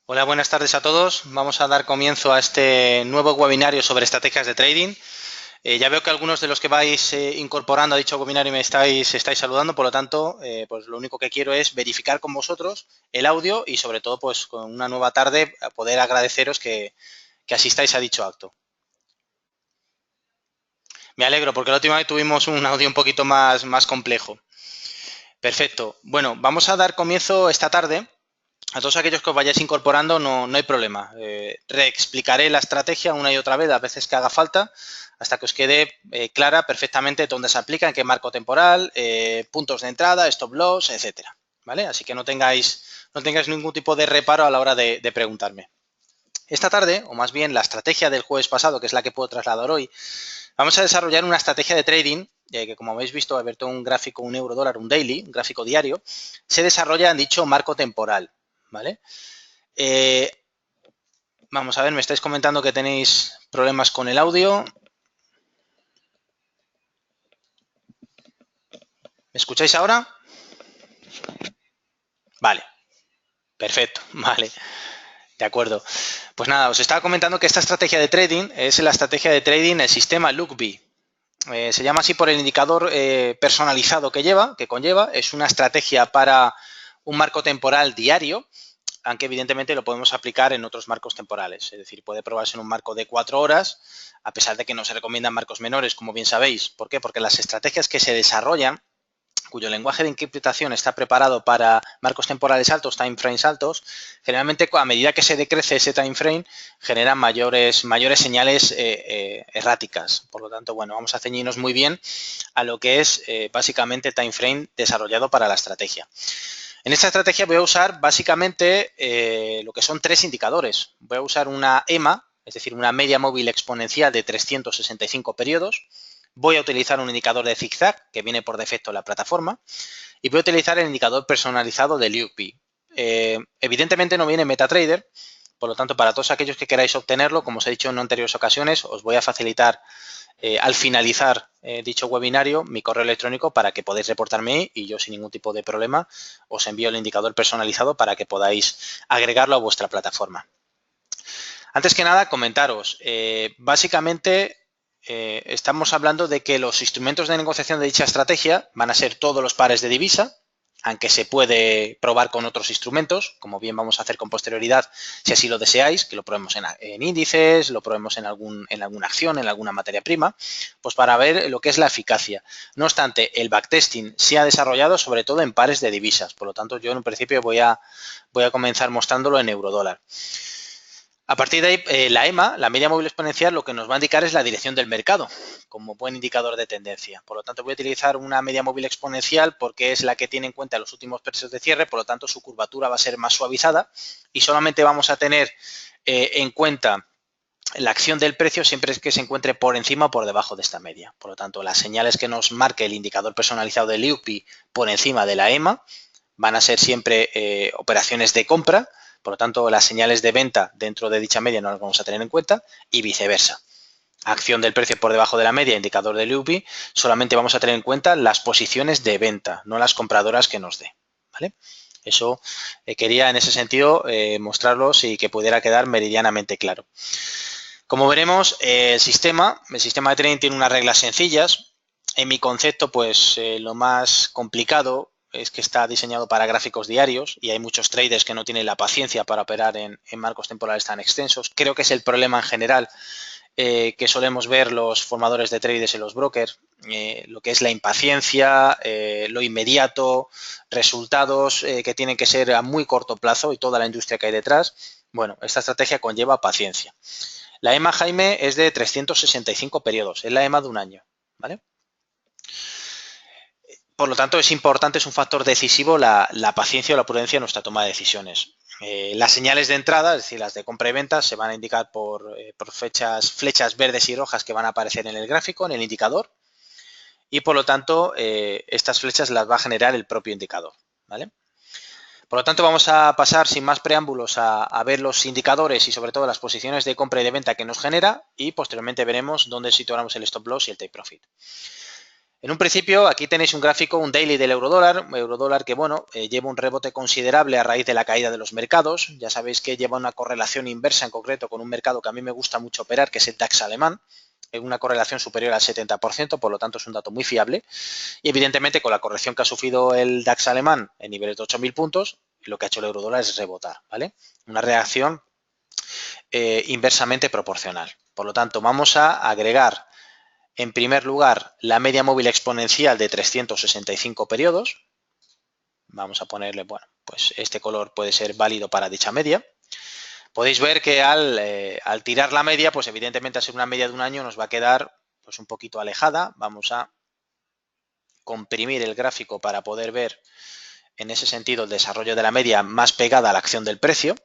Hola, buenas tardes a todos. Vamos a dar comienzo a este nuevo webinario sobre estrategias de trading. Ya veo que algunos de los que vais incorporando a dicho webinario me estáis saludando, por lo tanto, pues lo único que quiero es verificar con vosotros el audio y sobre todo, pues con una nueva tarde, poder agradeceros que asistáis a dicho acto. Me alegro porque la última vez tuvimos un audio un poquito más complejo. Perfecto. Bueno, vamos a dar comienzo esta tarde. A todos aquellos que os vayáis incorporando no hay problema. Reexplicaré la estrategia una y otra vez, las veces que haga falta, hasta que os quede clara perfectamente dónde se aplica, en qué marco temporal, puntos de entrada, stop loss, etcétera. ¿Vale? Así que no tengáis ningún tipo de reparo a la hora de preguntarme. Esta tarde, o más bien la estrategia del jueves pasado, que es la que puedo trasladar hoy, vamos a desarrollar una estrategia de trading que, como habéis visto, abierto un gráfico, un euro dólar, un daily, un gráfico diario, se desarrolla en dicho marco temporal. ¿Vale? Eh, Vamos a ver, me estáis comentando que tenéis problemas con el audio. ¿Me escucháis ahora? Vale, perfecto, vale, de acuerdo. Pues nada, os estaba comentando que esta estrategia de trading es la estrategia de trading el sistema Lookbee. Se llama así por el indicador personalizado que conlleva. Es una estrategia para un marco temporal diario, aunque evidentemente lo podemos aplicar en otros marcos temporales. Es decir, puede probarse en un marco de 4 horas, a pesar de que no se recomiendan marcos menores, como bien sabéis. ¿Por qué? Porque las estrategias que se desarrollan, cuyo lenguaje de encriptación está preparado para marcos temporales altos, time frames altos, generalmente a medida que se decrece ese time frame, generan mayores señales erráticas. Por lo tanto, bueno, vamos a ceñirnos muy bien a lo que es básicamente el time frame desarrollado para la estrategia. En esta estrategia voy a usar básicamente lo que son 3 indicadores. Voy a usar una EMA, es decir, una media móvil exponencial de 365 periodos. Voy a utilizar un indicador de zigzag que viene por defecto en la plataforma. Y voy a utilizar el indicador personalizado de Liupi. Evidentemente no viene MetaTrader, por lo tanto, para todos aquellos que queráis obtenerlo, como os he dicho en anteriores ocasiones, os voy a facilitar al finalizar dicho webinario mi correo electrónico para que podáis reportarme y yo sin ningún tipo de problema os envío el indicador personalizado para que podáis agregarlo a vuestra plataforma. Antes que nada, comentaros, básicamente estamos hablando de que los instrumentos de negociación de dicha estrategia van a ser todos los pares de divisa, aunque se puede probar con otros instrumentos, como bien vamos a hacer con posterioridad, si así lo deseáis, que lo probemos en índices, lo probemos en alguna acción, en alguna materia prima, pues para ver lo que es la eficacia. No obstante, el backtesting se ha desarrollado sobre todo en pares de divisas, por lo tanto yo en un principio voy a comenzar mostrándolo en eurodólar. A partir de ahí, la EMA, la media móvil exponencial, lo que nos va a indicar es la dirección del mercado, como buen indicador de tendencia. Por lo tanto, voy a utilizar una media móvil exponencial porque es la que tiene en cuenta los últimos precios de cierre, por lo tanto, su curvatura va a ser más suavizada y solamente vamos a tener en cuenta la acción del precio siempre es que se encuentre por encima o por debajo de esta media. Por lo tanto, las señales que nos marque el indicador personalizado de Liupi por encima de la EMA van a ser siempre operaciones de compra. Por lo tanto, las señales de venta dentro de dicha media no las vamos a tener en cuenta y viceversa. Acción del precio por debajo de la media, indicador de Liupi, solamente vamos a tener en cuenta las posiciones de venta, no las compradoras que nos dé. ¿Vale? Eso quería en ese sentido mostrarlos y que pudiera quedar meridianamente claro. Como veremos, el sistema de trading tiene unas reglas sencillas. En mi concepto, pues lo más complicado es que está diseñado para gráficos diarios y hay muchos traders que no tienen la paciencia para operar en marcos temporales tan extensos. Creo que es el problema en general que solemos ver los formadores de traders y los brokers, lo que es la impaciencia, lo inmediato, resultados que tienen que ser a muy corto plazo y toda la industria que hay detrás. Bueno, esta estrategia conlleva paciencia. La EMA, Jaime, es de 365 periodos, es la EMA de un año, ¿vale? Por lo tanto, es importante, es un factor decisivo la paciencia o la prudencia en nuestra toma de decisiones. Las señales de entrada, es decir, las de compra y venta, se van a indicar por flechas verdes y rojas que van a aparecer en el gráfico, en el indicador, y por lo tanto, estas flechas las va a generar el propio indicador, ¿vale? Por lo tanto, vamos a pasar sin más preámbulos a ver los indicadores y sobre todo las posiciones de compra y de venta que nos genera y posteriormente veremos dónde situamos el stop loss y el take profit. En un principio, aquí tenéis un gráfico, un daily del eurodólar que, bueno, lleva un rebote considerable a raíz de la caída de los mercados. Ya sabéis que lleva una correlación inversa en concreto con un mercado que a mí me gusta mucho operar, que es el DAX alemán, en una correlación superior al 70%, por lo tanto es un dato muy fiable. Y evidentemente con la corrección que ha sufrido el DAX alemán en niveles de 8.000 puntos, lo que ha hecho el eurodólar es rebotar, ¿vale? Una reacción inversamente proporcional. Por lo tanto, vamos a agregar en primer lugar la media móvil exponencial de 365 periodos. Vamos a ponerle, bueno, pues este color puede ser válido para dicha media. Podéis ver que al tirar la media, pues evidentemente al ser una media de un año nos va a quedar pues un poquito alejada. Vamos a comprimir el gráfico para poder ver en ese sentido el desarrollo de la media más pegada a la acción del precio.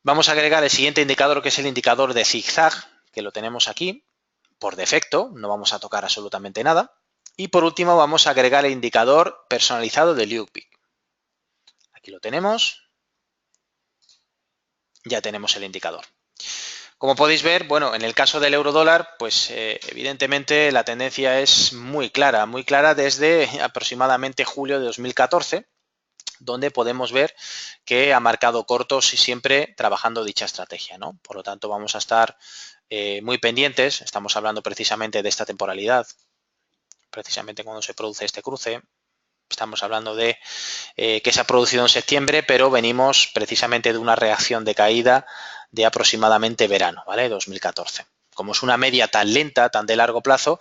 Vamos a agregar el siguiente indicador, que es el indicador de zigzag, que lo tenemos aquí por defecto, no vamos a tocar absolutamente nada. Y por último vamos a agregar el indicador personalizado de Luke. Aquí lo tenemos. Ya tenemos el indicador. Como podéis ver, bueno, en el caso del eurodólar, pues evidentemente la tendencia es muy clara desde aproximadamente julio de 2014, donde podemos ver que ha marcado cortos y siempre trabajando dicha estrategia, ¿no? Por lo tanto, vamos a estar muy pendientes. Estamos hablando precisamente de esta temporalidad, precisamente cuando se produce este cruce. Estamos hablando de que se ha producido en septiembre, pero venimos precisamente de una reacción de caída de aproximadamente verano, ¿vale? 2014. Como es una media tan lenta, tan de largo plazo,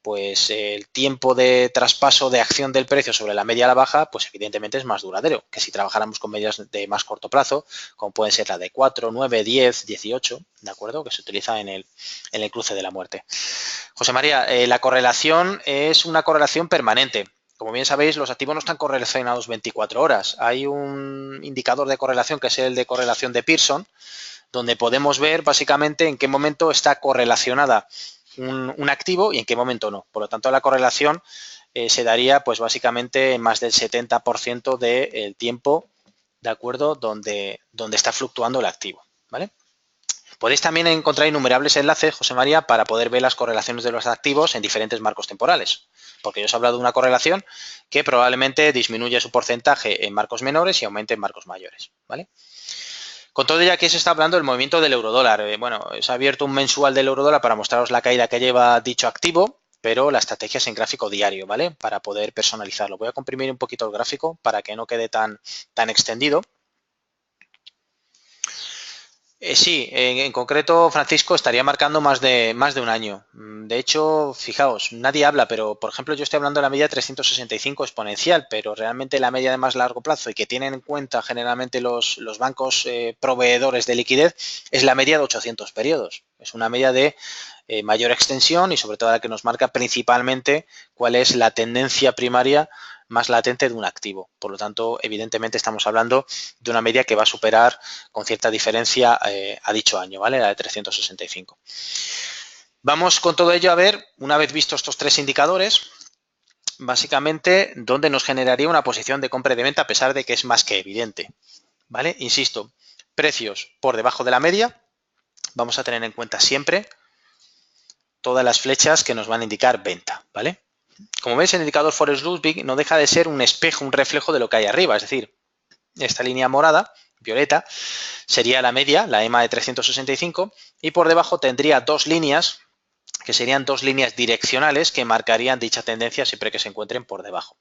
pues el tiempo de traspaso de acción del precio sobre la media a la baja, pues evidentemente es más duradero que si trabajáramos con medias de más corto plazo, como pueden ser la de 4, 9, 10, 18, ¿de acuerdo? Que se utiliza en el cruce de la muerte. José María, la correlación es una correlación permanente. Como bien sabéis, los activos no están correlacionados 24 horas. Hay un indicador de correlación que es el de correlación de Pearson, donde podemos ver básicamente en qué momento está correlacionada un activo y en qué momento no. Por lo tanto, la correlación se daría pues básicamente en más del 70% del tiempo, ¿de acuerdo? Donde está fluctuando el activo, ¿vale? Podéis también encontrar innumerables enlaces, José María, para poder ver las correlaciones de los activos en diferentes marcos temporales. Porque yo os he hablado de una correlación que probablemente disminuye su porcentaje en marcos menores y aumente en marcos mayores, ¿vale? Con todo ello, aquí se está hablando del movimiento del eurodólar. Bueno, se ha abierto un mensual del eurodólar para mostraros la caída que lleva dicho activo, pero la estrategia es en gráfico diario, ¿vale? Para poder personalizarlo. Voy a comprimir un poquito el gráfico para que no quede tan extendido. Sí, en concreto, Francisco, estaría marcando más de un año. De hecho, fijaos, nadie habla, pero por ejemplo yo estoy hablando de la media 365 exponencial, pero realmente la media de más largo plazo y que tienen en cuenta generalmente los bancos proveedores de liquidez es la media de 800 periodos. Es una media de mayor extensión y sobre todo la que nos marca principalmente cuál es la tendencia primaria más latente de un activo. Por lo tanto, evidentemente estamos hablando de una media que va a superar con cierta diferencia a dicho año, ¿vale? La de 365. Vamos con todo ello a ver, una vez vistos estos tres indicadores, básicamente dónde nos generaría una posición de compra y de venta a pesar de que es más que evidente, ¿vale? Insisto, precios por debajo de la media, vamos a tener en cuenta siempre todas las flechas que nos van a indicar venta, ¿vale? Como veis, el indicador Forex-Ludwig no deja de ser un espejo, un reflejo de lo que hay arriba, es decir, esta línea morada, violeta, sería la media, la EMA de 365, y por debajo tendría dos líneas, que serían dos líneas direccionales que marcarían dicha tendencia siempre que se encuentren por debajo.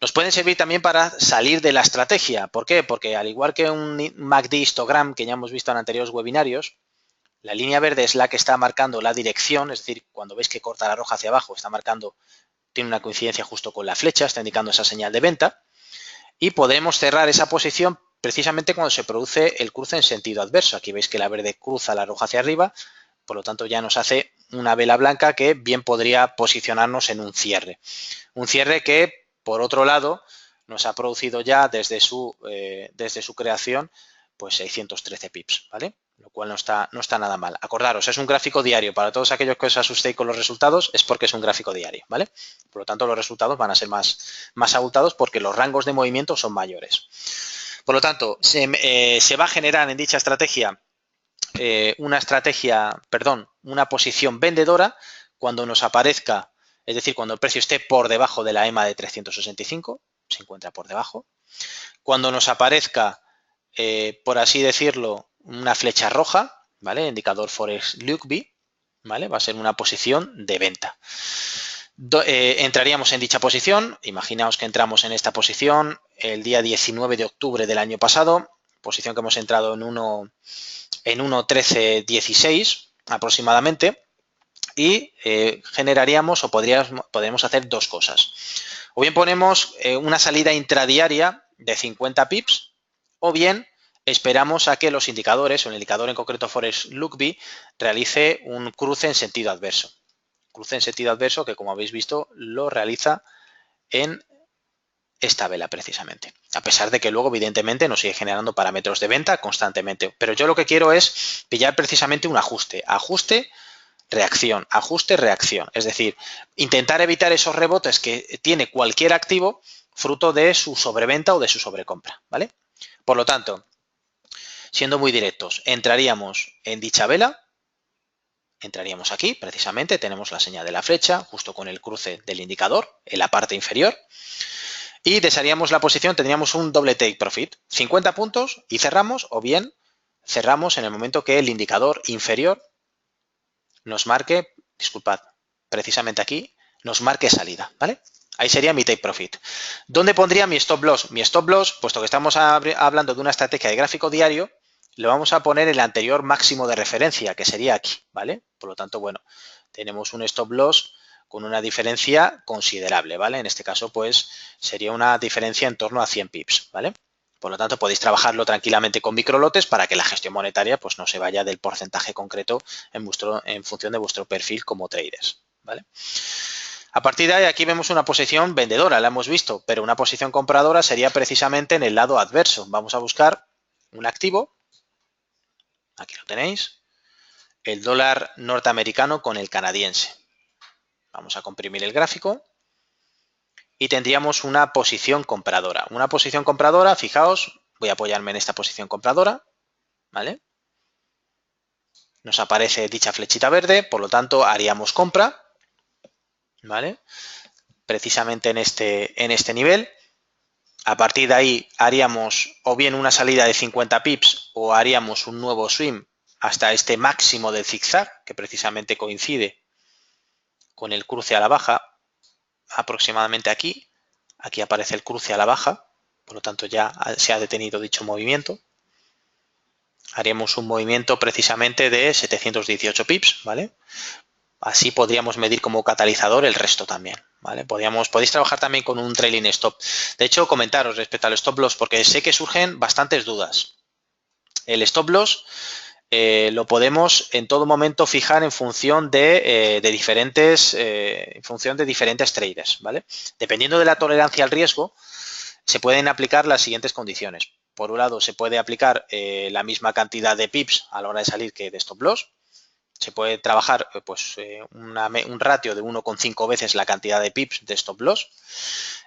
Nos pueden servir también para salir de la estrategia. ¿Por qué? Porque al igual que un MACD histogram que ya hemos visto en anteriores webinarios, la línea verde es la que está marcando la dirección, es decir, cuando veis que corta la roja hacia abajo, está marcando, tiene una coincidencia justo con la flecha, está indicando esa señal de venta, y podemos cerrar esa posición precisamente cuando se produce el cruce en sentido adverso. Aquí veis que la verde cruza la roja hacia arriba, por lo tanto ya nos hace una vela blanca que bien podría posicionarnos en un cierre. Un cierre que, por otro lado, nos ha producido ya desde su creación pues 613 pips, ¿vale? Lo cual no está nada mal. Acordaros, es un gráfico diario. Para todos aquellos que os asustéis con los resultados, es porque es un gráfico diario, ¿vale? Por lo tanto, los resultados van a ser más abultados porque los rangos de movimiento son mayores. Por lo tanto, se va a generar en dicha estrategia una posición vendedora cuando nos aparezca es decir, cuando el precio esté por debajo de la EMA de 365, se encuentra por debajo. Cuando nos aparezca, por así decirlo, una flecha roja, ¿vale? Indicador Forex Lukeby, ¿vale? Va a ser una posición de venta. Entraríamos en dicha posición. Imaginaos que entramos en esta posición el día 19 de octubre del año pasado, posición que hemos entrado en 1.1316 aproximadamente, y generaríamos o podríamos hacer dos cosas. O bien ponemos una salida intradiaria de 50 pips, o bien esperamos a que los indicadores, o el indicador en concreto Forex Lukeby, realice un cruce en sentido adverso. Cruce en sentido adverso que, como habéis visto, lo realiza en esta vela precisamente. A pesar de que luego, evidentemente, nos sigue generando parámetros de venta constantemente. Pero yo lo que quiero es pillar precisamente un ajuste. Ajuste, reacción, ajuste, reacción. Es decir, intentar evitar esos rebotes que tiene cualquier activo fruto de su sobreventa o de su sobrecompra, ¿vale? Por lo tanto, siendo muy directos, entraríamos en dicha vela, entraríamos aquí, precisamente, tenemos la señal de la flecha, justo con el cruce del indicador en la parte inferior, y desharíamos la posición, tendríamos un doble take profit, 50 puntos y cerramos, o bien cerramos en el momento que el indicador inferior nos marque, disculpad, precisamente aquí, nos marque salida, ¿vale? Ahí sería mi take profit. ¿Dónde pondría mi stop loss? Mi stop loss, puesto que estamos hablando de una estrategia de gráfico diario, le vamos a poner el anterior máximo de referencia, que sería aquí, ¿vale? Por lo tanto, bueno, tenemos un stop loss con una diferencia considerable, ¿vale? En este caso, pues, sería una diferencia en torno a 100 pips, ¿vale? Por lo tanto, podéis trabajarlo tranquilamente con microlotes para que la gestión monetaria, pues, no se vaya del porcentaje concreto en función de vuestro perfil como traders, ¿vale? A partir de ahí, aquí vemos una posición vendedora, la hemos visto, pero una posición compradora sería precisamente en el lado adverso. Vamos a buscar un activo. Aquí lo tenéis, el dólar norteamericano con el canadiense. Vamos a comprimir el gráfico y tendríamos una posición compradora. Una posición compradora, fijaos, voy a apoyarme en esta posición compradora, ¿vale? Nos aparece dicha flechita verde, por lo tanto haríamos compra, ¿vale? Precisamente en este nivel. A partir de ahí haríamos o bien una salida de 50 pips o haríamos un nuevo swing hasta este máximo del zigzag, que precisamente coincide con el cruce a la baja, aproximadamente aquí. Aquí aparece el cruce a la baja, por lo tanto ya se ha detenido dicho movimiento. Haríamos un movimiento precisamente de 718 pips, ¿vale? Así podríamos medir como catalizador el resto también, ¿vale? Podéis trabajar también con un trailing stop. De hecho, comentaros respecto al stop loss, porque sé que surgen bastantes dudas. El stop loss lo podemos en todo momento fijar en función de diferentes traders, ¿vale? Dependiendo de la tolerancia al riesgo, se pueden aplicar las siguientes condiciones. Por un lado, se puede aplicar la misma cantidad de pips a la hora de salir que de stop loss. Se puede trabajar un ratio de 1,5 veces la cantidad de pips de stop loss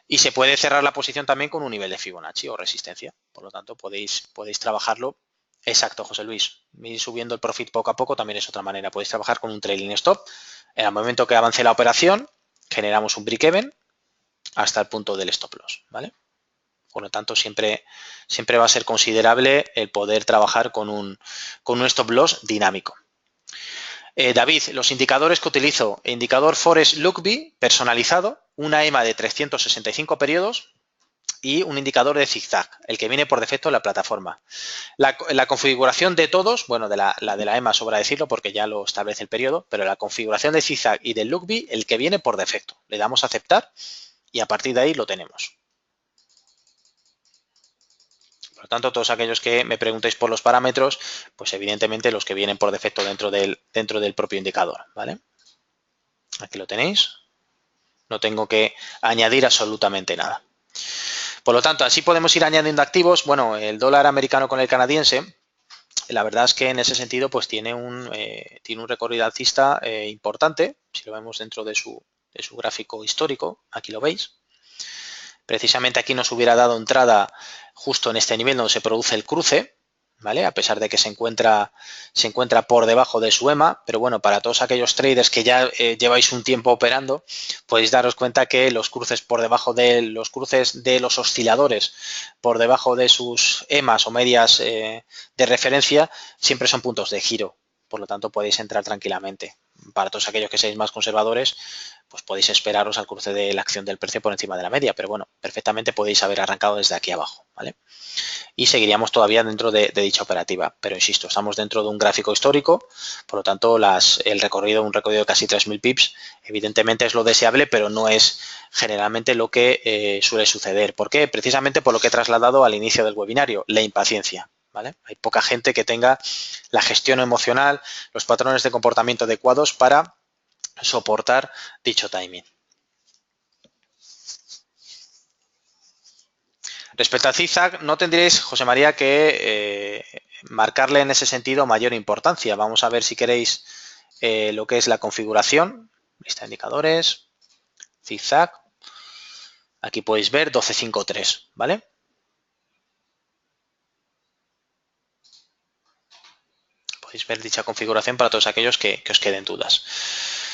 y se puede cerrar la posición también con un nivel de Fibonacci o resistencia. Por lo tanto, podéis trabajarlo. Exacto, José Luis. Ir subiendo el profit poco a poco también es otra manera. Podéis trabajar con un trailing stop. En el momento que avance la operación, generamos un break-even hasta el punto del stop loss, ¿vale? Por lo tanto, siempre va a ser considerable el poder trabajar con un stop loss dinámico. David, los indicadores que utilizo, indicador Forex Lukeby personalizado, una EMA de 365 periodos y un indicador de zigzag, el que viene por defecto en la plataforma. La configuración de todos, bueno, de la EMA sobra decirlo porque ya lo establece el periodo, pero la configuración de zigzag y del Lukeby, el que viene por defecto. Le damos a aceptar y a partir de ahí lo tenemos. Por lo tanto, todos aquellos que me preguntéis por los parámetros, pues evidentemente los que vienen por defecto dentro del propio indicador, ¿vale? Aquí lo tenéis. No tengo que añadir absolutamente nada. Por lo tanto, así podemos ir añadiendo activos. Bueno, el dólar americano con el canadiense, la verdad es que en ese sentido pues tiene un recorrido alcista importante. Si lo vemos dentro de su gráfico histórico, aquí lo veis. Precisamente aquí nos hubiera dado entrada justo en este nivel donde se produce el cruce, ¿vale? A pesar de que se encuentra por debajo de su EMA, pero bueno, para todos aquellos traders que ya lleváis un tiempo operando, podéis daros cuenta que los cruces por debajo de los cruces de los osciladores, por debajo de sus EMAs o medias de referencia, siempre son puntos de giro. Por lo tanto, podéis entrar tranquilamente. Para todos aquellos que seáis más conservadores, pues podéis esperaros al cruce de la acción del precio por encima de la media, pero bueno, perfectamente podéis haber arrancado desde aquí abajo, ¿vale? Y seguiríamos todavía dentro de dicha operativa, pero insisto, estamos dentro de un gráfico histórico, por lo tanto, un recorrido de casi 3.000 pips, evidentemente es lo deseable, pero no es generalmente lo que suele suceder. ¿Por qué? Precisamente por lo que he trasladado al inicio del webinario, la impaciencia. ¿Vale? Hay poca gente que tenga la gestión emocional, los patrones de comportamiento adecuados para soportar dicho timing. Respecto al zigzag, no tendréis, José María, que marcarle en ese sentido mayor importancia. Vamos a ver si queréis lo que es la configuración, lista de indicadores, zigzag. Aquí podéis ver 12.5.3, ¿vale? Podéis ver dicha configuración para todos aquellos que os queden dudas.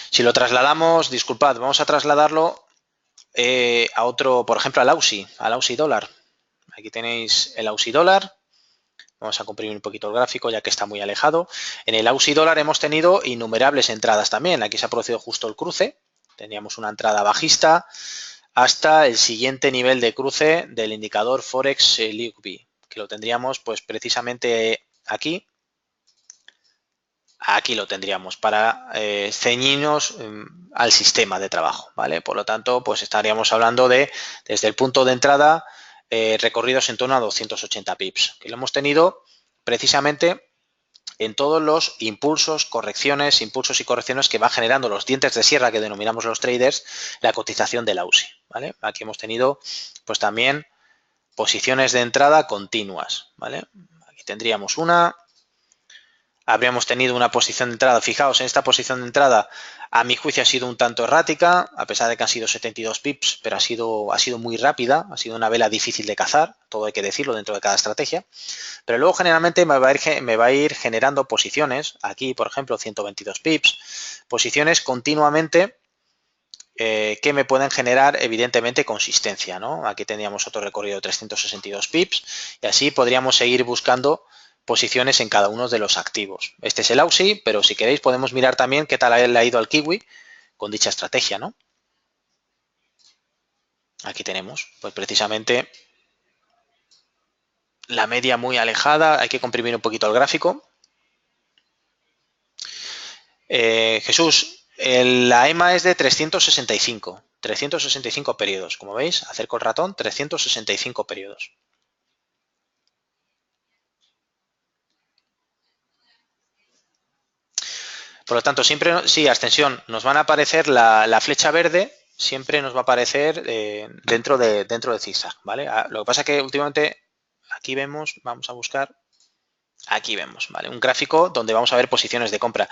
Si lo trasladamos, disculpad, vamos a trasladarlo a otro, por ejemplo, al AUSI dólar. Aquí tenéis el AUSI dólar. Vamos a comprimir un poquito el gráfico ya que está muy alejado. En el AUSI dólar hemos tenido innumerables entradas también. Aquí se ha producido justo el cruce. Teníamos una entrada bajista hasta el siguiente nivel de cruce del indicador Forex LUKB, que lo tendríamos pues precisamente aquí. Aquí lo tendríamos para ceñirnos al sistema de trabajo, ¿vale? Por lo tanto, pues estaríamos hablando de, desde el punto de entrada, recorridos en torno a 280 pips, que lo hemos tenido precisamente en todos los impulsos y correcciones que va generando los dientes de sierra que denominamos los traders, la cotización del AUSI, ¿vale? Aquí hemos tenido pues también posiciones de entrada continuas, ¿vale? Aquí tendríamos una. Habríamos tenido una posición de entrada. Fijaos, en esta posición de entrada, a mi juicio ha sido un tanto errática, a pesar de que han sido 72 pips, pero ha sido muy rápida, ha sido una vela difícil de cazar, todo hay que decirlo dentro de cada estrategia. Pero luego generalmente me va a ir generando posiciones, aquí por ejemplo 122 pips, posiciones continuamente que me pueden generar evidentemente consistencia, ¿no? Aquí tendríamos otro recorrido de 362 pips y así podríamos seguir buscando posiciones en cada uno de los activos. Este es el AUSI, pero si queréis podemos mirar también qué tal le ha ido al Kiwi con dicha estrategia, ¿no? Aquí tenemos, pues precisamente la media muy alejada. Hay que comprimir un poquito el gráfico. Jesús, la EMA es de 365 periodos. Como veis, acerco el ratón, 365 periodos. Por lo tanto, siempre, sí, ascensión, nos van a aparecer la flecha verde, siempre nos va a aparecer dentro de zigzag, ¿vale? Lo que pasa es que últimamente aquí vemos, vamos a buscar, aquí vemos, ¿vale? Un gráfico donde vamos a ver posiciones de compra.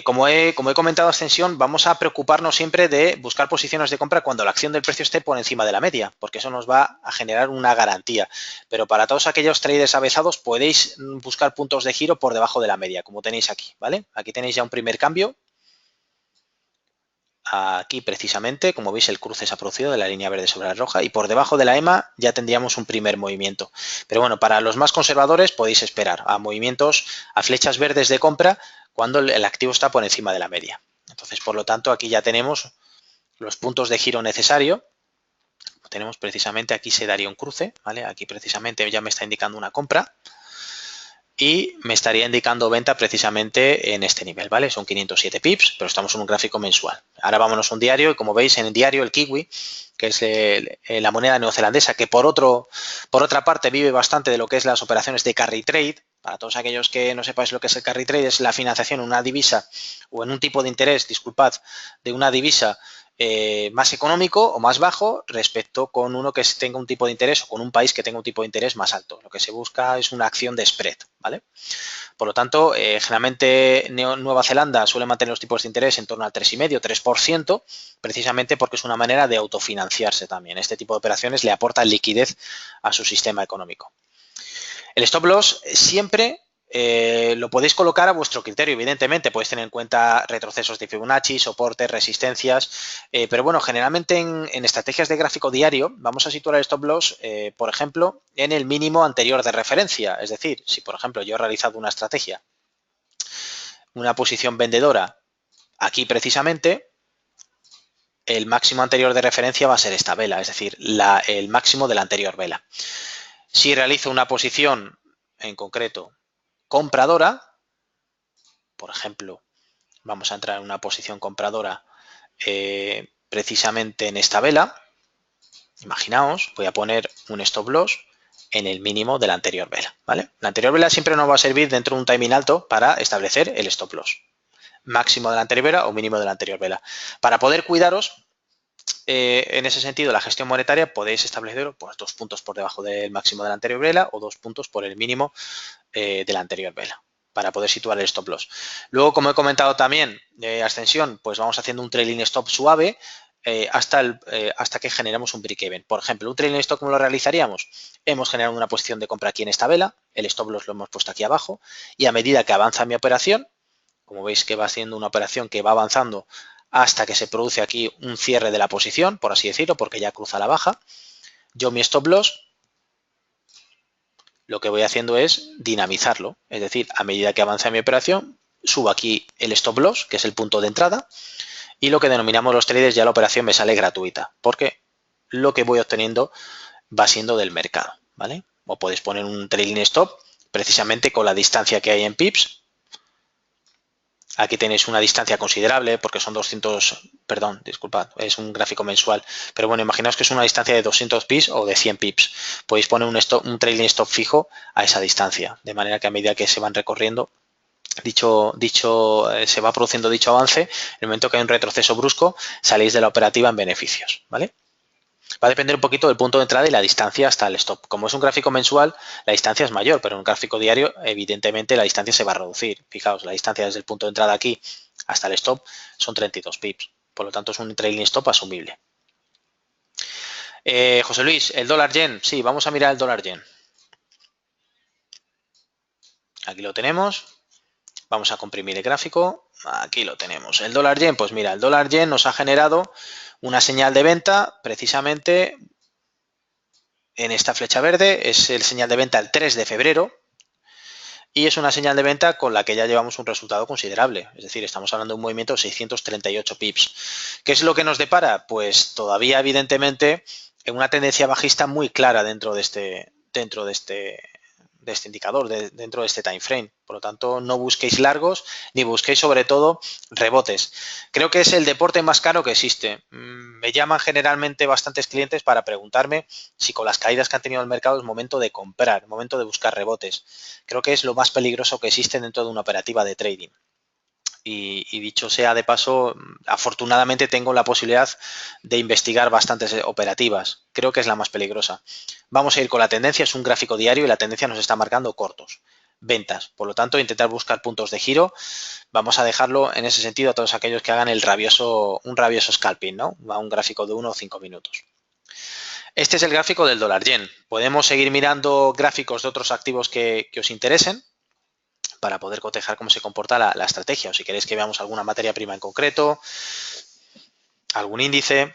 Como he comentado, ascensión, vamos a preocuparnos siempre de buscar posiciones de compra cuando la acción del precio esté por encima de la media, porque eso nos va a generar una garantía. Pero para todos aquellos traders avezados podéis buscar puntos de giro por debajo de la media, como tenéis aquí, ¿vale? Aquí tenéis ya un primer cambio. Aquí precisamente, como veis, el cruce se ha producido de la línea verde sobre la roja y por debajo de la EMA ya tendríamos un primer movimiento. Pero bueno, para los más conservadores podéis esperar a movimientos, a flechas verdes de compra cuando el activo está por encima de la media. Entonces, por lo tanto, aquí ya tenemos los puntos de giro necesario. Tenemos precisamente, aquí se daría un cruce, ¿vale? Aquí precisamente ya me está indicando una compra y me estaría indicando venta precisamente en este nivel, ¿vale? Son 507 pips, pero estamos en un gráfico mensual. Ahora vámonos a un diario y como veis en el diario el Kiwi, que es la moneda neozelandesa, que por otra parte vive bastante de lo que es las operaciones de carry trade. Para todos aquellos que no sepáis lo que es el carry trade, es la financiación en una divisa o en un tipo de interés, disculpad, de una divisa más económico o más bajo respecto con uno que tenga un tipo de interés o con un país que tenga un tipo de interés más alto. Lo que se busca es una acción de spread, ¿vale? Por lo tanto, generalmente Nueva Zelanda suele mantener los tipos de interés en torno al 3,5, 3%, precisamente porque es una manera de autofinanciarse también. Este tipo de operaciones le aportan liquidez a su sistema económico. El stop loss siempre lo podéis colocar a vuestro criterio, evidentemente. Podéis tener en cuenta retrocesos de Fibonacci, soportes, resistencias, pero bueno, generalmente en estrategias de gráfico diario vamos a situar el stop loss, por ejemplo, en el mínimo anterior de referencia. Es decir, si por ejemplo yo he realizado una estrategia, una posición vendedora aquí precisamente, el máximo anterior de referencia va a ser esta vela, es decir, el máximo de la anterior vela. Si realizo una posición en concreto compradora, por ejemplo, vamos a entrar en una posición compradora precisamente en esta vela, imaginaos, voy a poner un stop loss en el mínimo de la anterior vela, ¿vale? La anterior vela siempre nos va a servir dentro de un timing alto para establecer el stop loss, máximo de la anterior vela o mínimo de la anterior vela. Para poder cuidaros, en ese sentido, la gestión monetaria podéis establecer pues, 2 puntos por debajo del máximo de la anterior vela o 2 puntos por el mínimo de la anterior vela para poder situar el stop loss. Luego, como he comentado también, ascensión, pues vamos haciendo un trailing stop suave hasta que generemos un break-even. Por ejemplo, un trailing stop, ¿cómo lo realizaríamos? Hemos generado una posición de compra aquí en esta vela, el stop loss lo hemos puesto aquí abajo y a medida que avanza mi operación, como veis que va haciendo una operación que va avanzando hasta que se produce aquí un cierre de la posición, por así decirlo, porque ya cruza la baja, yo mi stop loss lo que voy haciendo es dinamizarlo, es decir, a medida que avanza mi operación, subo aquí el stop loss, que es el punto de entrada, y lo que denominamos los traders ya la operación me sale gratuita, porque lo que voy obteniendo va siendo del mercado, ¿vale? O podéis poner un trailing stop precisamente con la distancia que hay en pips. Aquí tenéis una distancia considerable porque son 200, perdón, disculpad, es un gráfico mensual, pero bueno, imaginaos que es una distancia de 200 pips o de 100 pips. Podéis poner un trailing stop fijo a esa distancia, de manera que a medida que se van recorriendo, se va produciendo dicho avance, en el momento que hay un retroceso brusco, salís de la operativa en beneficios, ¿vale? Va a depender un poquito del punto de entrada y la distancia hasta el stop. Como es un gráfico mensual, la distancia es mayor, pero en un gráfico diario, evidentemente, la distancia se va a reducir. Fijaos, la distancia desde el punto de entrada aquí hasta el stop son 32 pips. Por lo tanto, es un trailing stop asumible. José Luis, ¿el dólar yen? Sí, vamos a mirar el dólar yen. Aquí lo tenemos. Vamos a comprimir el gráfico. Aquí lo tenemos. El dólar yen, pues mira, el dólar yen nos ha generado una señal de venta precisamente en esta flecha verde. Es el señal de venta el 3 de febrero y es una señal de venta con la que ya llevamos un resultado considerable. Es decir, estamos hablando de un movimiento de 638 pips. ¿Qué es lo que nos depara? Pues todavía, evidentemente, una tendencia bajista muy clara dentro de este indicador, dentro de este time frame. Por lo tanto, no busquéis largos ni busquéis sobre todo rebotes. Creo que es el deporte más caro que existe. Me llaman generalmente bastantes clientes para preguntarme si con las caídas que han tenido el mercado es momento de comprar, momento de buscar rebotes. Creo que es lo más peligroso que existe dentro de una operativa de trading. Y dicho sea de paso, afortunadamente tengo la posibilidad de investigar bastantes operativas. Creo que es la más peligrosa. Vamos a ir con la tendencia, es un gráfico diario y la tendencia nos está marcando cortos. Ventas, por lo tanto, intentar buscar puntos de giro. Vamos a dejarlo en ese sentido a todos aquellos que hagan un rabioso scalping, ¿no? A un gráfico de 1 o 5 minutos. Este es el gráfico del dólar yen. Podemos seguir mirando gráficos de otros activos que os interesen para poder cotejar cómo se comporta la estrategia, o si queréis que veamos alguna materia prima en concreto, algún índice.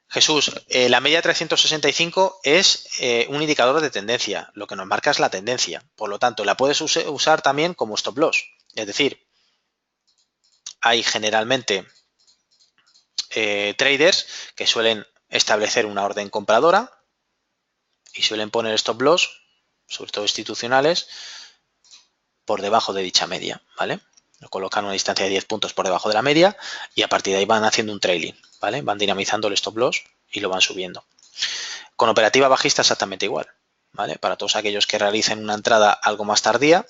Jesús, la media 365 es un indicador de tendencia, lo que nos marca es la tendencia, por lo tanto la puedes usar también como stop loss, es decir, hay generalmente traders que suelen establecer una orden compradora y suelen poner stop loss, sobre todo institucionales, por debajo de dicha media, ¿vale? Lo colocan a una distancia de 10 puntos por debajo de la media y a partir de ahí van haciendo un trailing, ¿vale? Van dinamizando el stop loss y lo van subiendo. Con operativa bajista exactamente igual, ¿vale? Para todos aquellos que realicen una entrada algo más tardía,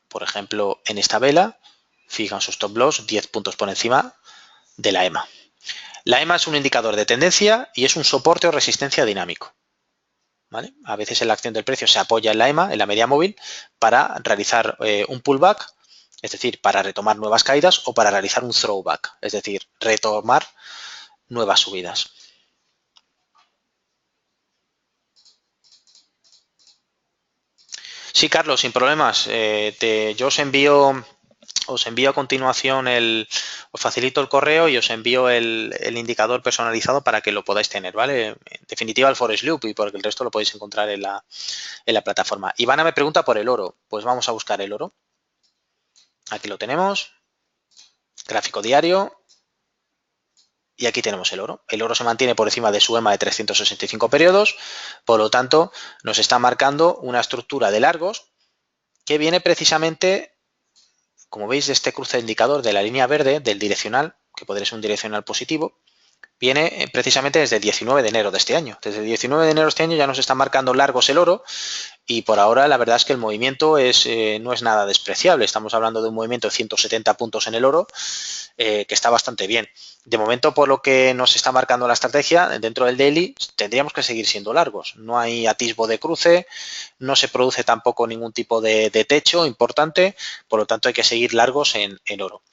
por ejemplo, en esta vela, fijan su stop loss 10 puntos por encima de la EMA. La EMA es un indicador de tendencia y es un soporte o resistencia dinámico. ¿Vale? A veces en la acción del precio se apoya en la EMA, en la media móvil, para realizar un pullback, es decir, para retomar nuevas caídas o para realizar un throwback, es decir, retomar nuevas subidas. Sí, Carlos, sin problemas. Yo os envío a continuación os facilito el correo y os envío el indicador personalizado para que lo podáis tener, ¿vale? En definitiva, el Forest Loop y porque el resto lo podéis encontrar en la plataforma. Ivana me pregunta por el oro. Pues vamos a buscar el oro. Aquí lo tenemos. Gráfico diario. Y aquí tenemos el oro. El oro se mantiene por encima de su EMA de 365 periodos, por lo tanto nos está marcando una estructura de largos que viene precisamente, como veis, de este cruce de indicador de la línea verde del direccional, que podría ser un direccional positivo, viene precisamente desde el 19 de enero de este año. Desde el 19 de enero de este año ya nos está marcando largos el oro y por ahora la verdad es que el movimiento no es nada despreciable. Estamos hablando de un movimiento de 170 puntos en el oro que está bastante bien. De momento, por lo que nos está marcando la estrategia, dentro del daily tendríamos que seguir siendo largos. No hay atisbo de cruce, no se produce tampoco ningún tipo de techo importante, por lo tanto hay que seguir largos en oro.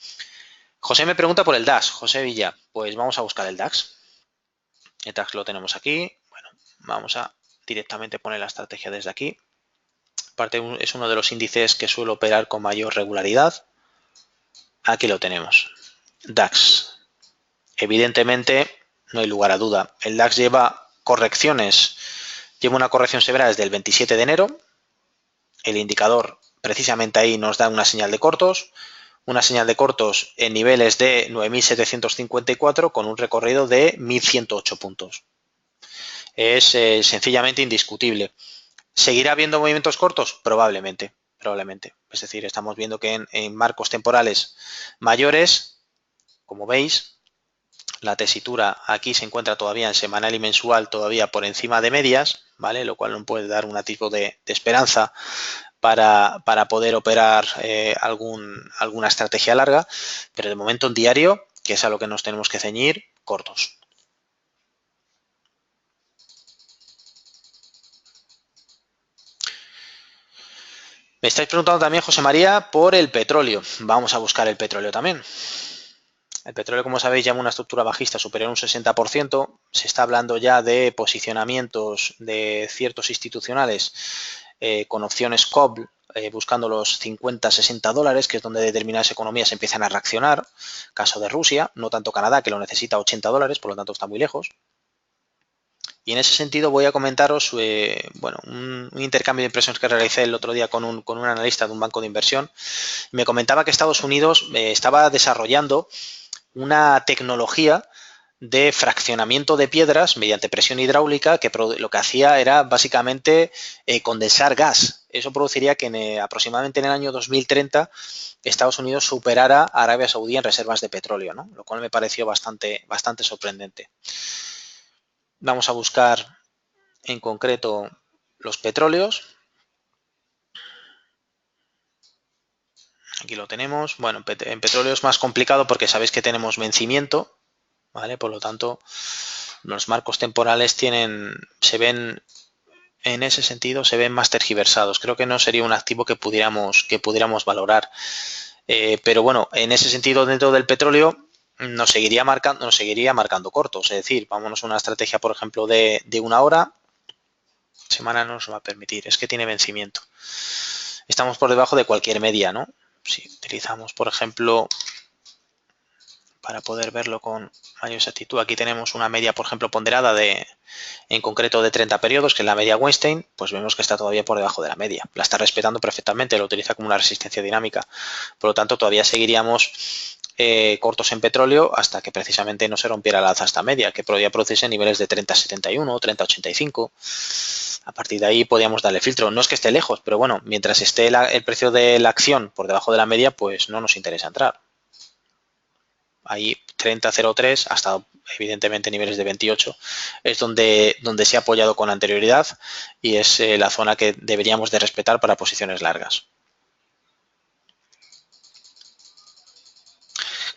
José me pregunta por el DAX. José Villa, pues vamos a buscar el DAX. El DAX lo tenemos aquí. Bueno, vamos a directamente poner la estrategia desde aquí. Aparte es uno de los índices que suele operar con mayor regularidad. Aquí lo tenemos. DAX. Evidentemente, no hay lugar a duda. El DAX lleva una corrección severa desde el 27 de enero. El indicador precisamente ahí nos da una señal de cortos en niveles de 9.754 con un recorrido de 1.108 puntos. Es sencillamente indiscutible. ¿Seguirá habiendo movimientos cortos? Probablemente. Es decir, estamos viendo que en marcos temporales mayores, como veis, la tesitura aquí se encuentra todavía en semanal y mensual todavía por encima de medias, ¿vale? Lo cual nos puede dar un tipo de esperanza para poder operar alguna estrategia larga, pero de momento en diario, que es a lo que nos tenemos que ceñir, cortos. Me estáis preguntando también, José María, por el petróleo. Vamos a buscar el petróleo también. El petróleo, como sabéis, lleva una estructura bajista superior a un 60%. Se está hablando ya de posicionamientos de ciertos institucionales con opciones COB buscando los 50-60 dólares, que es donde determinadas economías empiezan a reaccionar. Caso de Rusia, no tanto Canadá, que lo necesita 80 dólares, por lo tanto está muy lejos. Y en ese sentido voy a comentaros un intercambio de impresiones que realicé el otro día con un analista de un banco de inversión. Me comentaba que Estados Unidos estaba desarrollando una tecnología de fraccionamiento de piedras mediante presión hidráulica que lo que hacía era básicamente condensar gas. Eso produciría que aproximadamente en el año 2030 Estados Unidos superara a Arabia Saudí en reservas de petróleo, ¿no? Lo cual me pareció bastante sorprendente. Vamos a buscar en concreto los petróleos. Aquí lo tenemos. Bueno, en petróleo es más complicado porque sabéis que tenemos vencimiento, ¿vale? Por lo tanto, los marcos temporales se ven en ese sentido, se ven más tergiversados. Creo que no sería un activo que pudiéramos valorar. Pero bueno, en ese sentido, dentro del petróleo nos seguiría marcando cortos. Es decir, vámonos a una estrategia, por ejemplo, de una hora. Semana no nos va a permitir, es que tiene vencimiento. Estamos por debajo de cualquier media, ¿no? Si utilizamos, por ejemplo, para poder verlo con mayor exactitud, aquí tenemos una media, por ejemplo, ponderada en concreto de 30 periodos, que es la media Weinstein, pues vemos que está todavía por debajo de la media. La está respetando perfectamente, lo utiliza como una resistencia dinámica. Por lo tanto, todavía seguiríamos cortos en petróleo hasta que precisamente no se rompiera la alza esta media, que podría producirse en niveles de 30.71, 30.85. A partir de ahí podríamos darle filtro. No es que esté lejos, pero bueno, mientras esté el precio de la acción por debajo de la media, pues no nos interesa entrar. Ahí 30.03 hasta evidentemente niveles de 28 es donde se ha apoyado con anterioridad y es la zona que deberíamos de respetar para posiciones largas.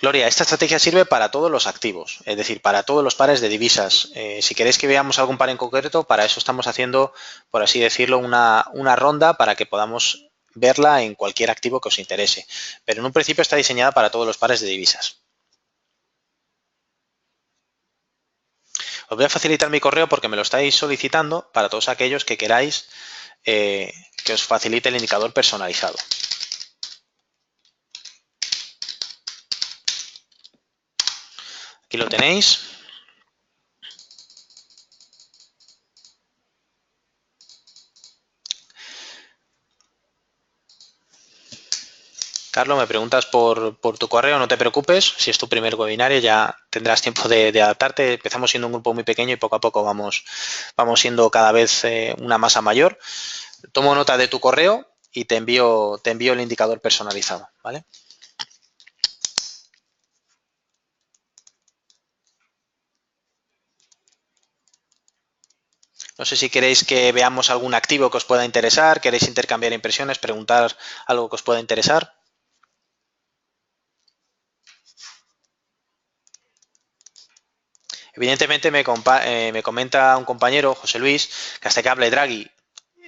Gloria, esta estrategia sirve para todos los activos, es decir, para todos los pares de divisas. Si queréis que veamos algún par en concreto, para eso estamos haciendo, por así decirlo, una ronda para que podamos verla en cualquier activo que os interese. Pero en un principio está diseñada para todos los pares de divisas. Os voy a facilitar mi correo porque me lo estáis solicitando para todos aquellos que queráis que os facilite el indicador personalizado. Aquí lo tenéis. Carlos, me preguntas por tu correo, no te preocupes, si es tu primer webinario ya tendrás tiempo de adaptarte. Empezamos siendo un grupo muy pequeño y poco a poco vamos siendo cada vez una masa mayor. Tomo nota de tu correo y te envío el indicador personalizado, ¿vale? No sé si queréis que veamos algún activo que os pueda interesar, queréis intercambiar impresiones, preguntar algo que os pueda interesar. Evidentemente me comenta un compañero, José Luis, que hasta que hable Draghi,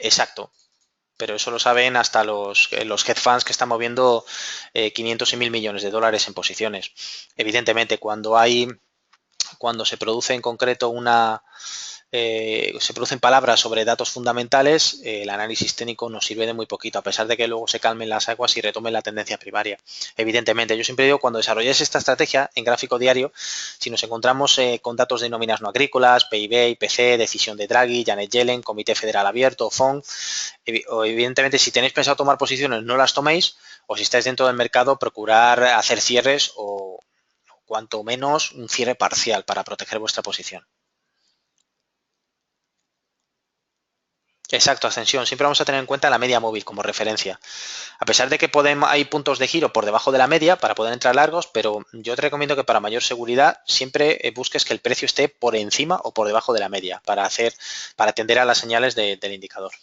exacto, pero eso lo saben hasta los hedge funds que están moviendo 500 y 1.000 millones de dólares en posiciones. Evidentemente, cuando se produce en concreto se producen palabras sobre datos fundamentales, el análisis técnico nos sirve de muy poquito, a pesar de que luego se calmen las aguas y retomen la tendencia primaria. Evidentemente, yo siempre digo, cuando desarrolláis esta estrategia en gráfico diario, si nos encontramos con datos de nóminas no agrícolas, PIB, IPC, decisión de Draghi, Janet Yellen, Comité Federal Abierto, FONC, evidentemente, si tenéis pensado tomar posiciones, no las toméis, o si estáis dentro del mercado, procurar hacer cierres o cuanto menos un cierre parcial para proteger vuestra posición. Exacto, ascensión. Siempre vamos a tener en cuenta la media móvil como referencia. A pesar de que hay puntos de giro por debajo de la media para poder entrar largos, pero yo te recomiendo que para mayor seguridad siempre busques que el precio esté por encima o por debajo de la media para atender a las señales del indicador.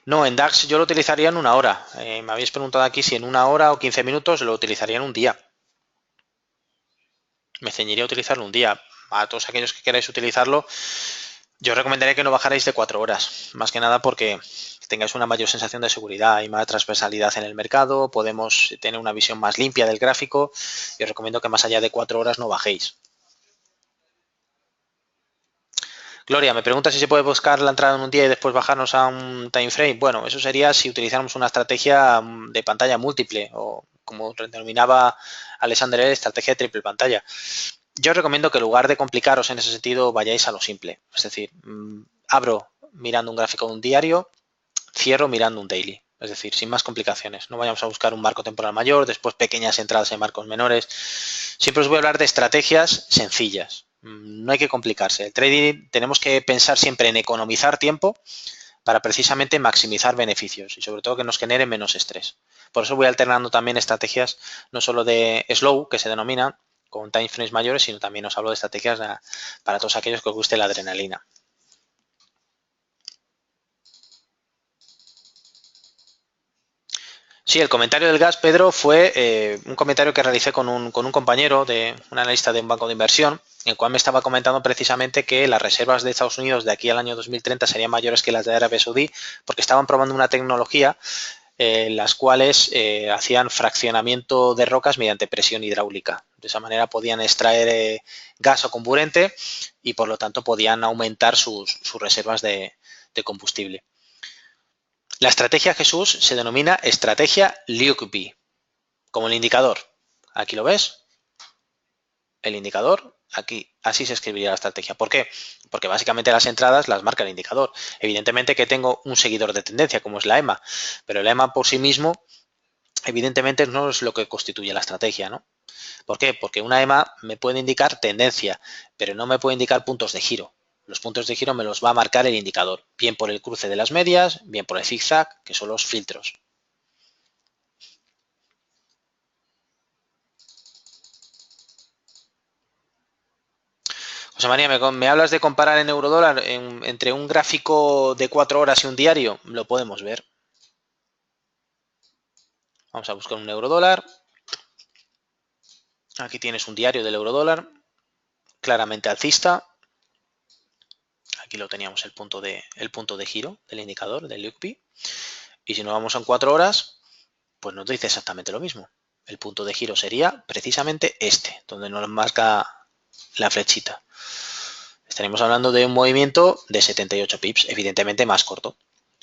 No, en DAX yo lo utilizaría en una hora. Me habéis preguntado aquí si en una hora o 15 minutos lo utilizaría en un día. Me ceñiría a utilizarlo un día. A todos aquellos que queráis utilizarlo, yo os recomendaría que no bajarais de 4 horas, más que nada porque tengáis una mayor sensación de seguridad y más transversalidad en el mercado, podemos tener una visión más limpia del gráfico y os recomiendo que más allá de 4 horas no bajéis. Gloria, me pregunta si se puede buscar la entrada en un día y después bajarnos a un time frame. Bueno, eso sería si utilizáramos una estrategia de pantalla múltiple o como denominaba Alexander, estrategia de triple pantalla. Yo os recomiendo que en lugar de complicaros en ese sentido, vayáis a lo simple. Es decir, abro mirando un gráfico de un diario, cierro mirando un daily. Es decir, sin más complicaciones. No vayamos a buscar un marco temporal mayor, después pequeñas entradas en marcos menores. Siempre os voy a hablar de estrategias sencillas. No hay que complicarse. El trading tenemos que pensar siempre en economizar tiempo para precisamente maximizar beneficios y sobre todo que nos genere menos estrés. Por eso voy alternando también estrategias no solo de slow, que se denomina, con time frames mayores, sino también os hablo de estrategias para todos aquellos que os guste la adrenalina. Sí, el comentario del gas, Pedro, fue un comentario que realicé con un compañero, un analista de un banco de inversión, en el cual me estaba comentando precisamente que las reservas de Estados Unidos de aquí al año 2030 serían mayores que las de Arabia Saudí, porque estaban probando una tecnología en las cuales hacían fraccionamiento de rocas mediante presión hidráulica. De esa manera podían extraer gas o comburente y por lo tanto podían aumentar sus reservas de combustible. La estrategia Jesús se denomina estrategia Liukbi, como el indicador. Aquí lo ves, el indicador, aquí, así se escribiría la estrategia. ¿Por qué? Porque básicamente las entradas las marca el indicador. Evidentemente que tengo un seguidor de tendencia, como es la EMA, pero la EMA por sí mismo, evidentemente no es lo que constituye la estrategia, ¿no? ¿Por qué? Porque una EMA me puede indicar tendencia, pero no me puede indicar puntos de giro. Los puntos de giro me los va a marcar el indicador, bien por el cruce de las medias, bien por el zigzag, que son los filtros. José María, me hablas de comparar en eurodólar entre un gráfico de 4 horas y un diario. Lo podemos ver. Vamos a buscar un eurodólar. Aquí tienes un diario del eurodólar, claramente alcista. Aquí lo teníamos el punto de giro del indicador, del Liukbi. Y si nos vamos en 4 horas, pues nos dice exactamente lo mismo. El punto de giro sería precisamente este, donde nos marca la flechita. Estaremos hablando de un movimiento de 78 pips, evidentemente más corto.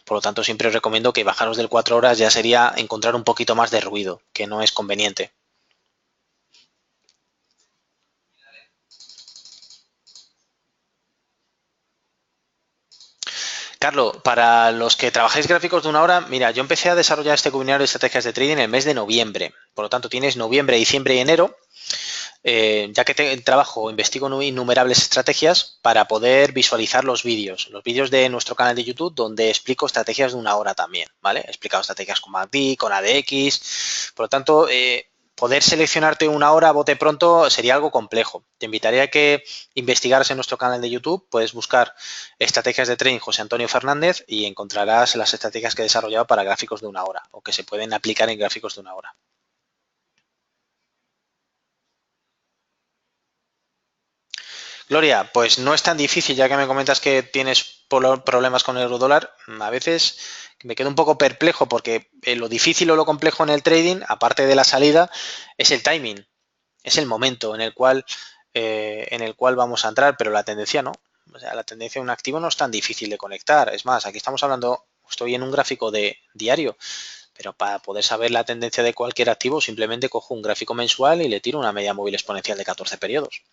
Por lo tanto, siempre os recomiendo que bajaros del 4 horas ya sería encontrar un poquito más de ruido, que no es conveniente. Carlos, para los que trabajáis gráficos de una hora, mira, yo empecé a desarrollar este webinario de estrategias de trading en el mes de noviembre. Por lo tanto, tienes noviembre, diciembre y enero, ya que trabajo, investigo innumerables estrategias para poder visualizar los vídeos de nuestro canal de YouTube, donde explico estrategias de una hora también, ¿vale? He explicado estrategias con MACD, con ADX, por lo tanto, poder seleccionarte una hora a bote pronto sería algo complejo. Te invitaría a que investigaras en nuestro canal de YouTube, puedes buscar estrategias de trading José Antonio Fernández y encontrarás las estrategias que he desarrollado para gráficos de una hora o que se pueden aplicar en gráficos de una hora. Gloria, pues no es tan difícil, ya que me comentas que tienes problemas con el eurodólar. A veces me quedo un poco perplejo porque lo difícil o lo complejo en el trading, aparte de la salida, es el timing, es el momento en el cual vamos a entrar, pero la tendencia no. O sea, la tendencia de un activo no es tan difícil de conectar. Es más, aquí estamos hablando, estoy en un gráfico de diario, pero para poder saber la tendencia de cualquier activo, simplemente cojo un gráfico mensual y le tiro una media móvil exponencial de 14 periodos.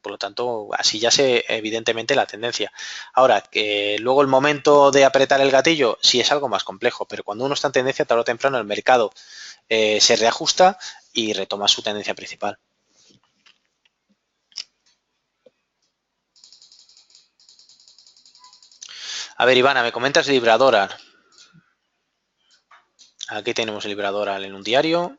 Por lo tanto, así ya sé evidentemente la tendencia. Ahora, que luego el momento de apretar el gatillo sí es algo más complejo, pero cuando uno está en tendencia, tarde o temprano el mercado se reajusta y retoma su tendencia principal. A ver, Ivana, me comentas Libradora. Aquí tenemos Libradora en un diario.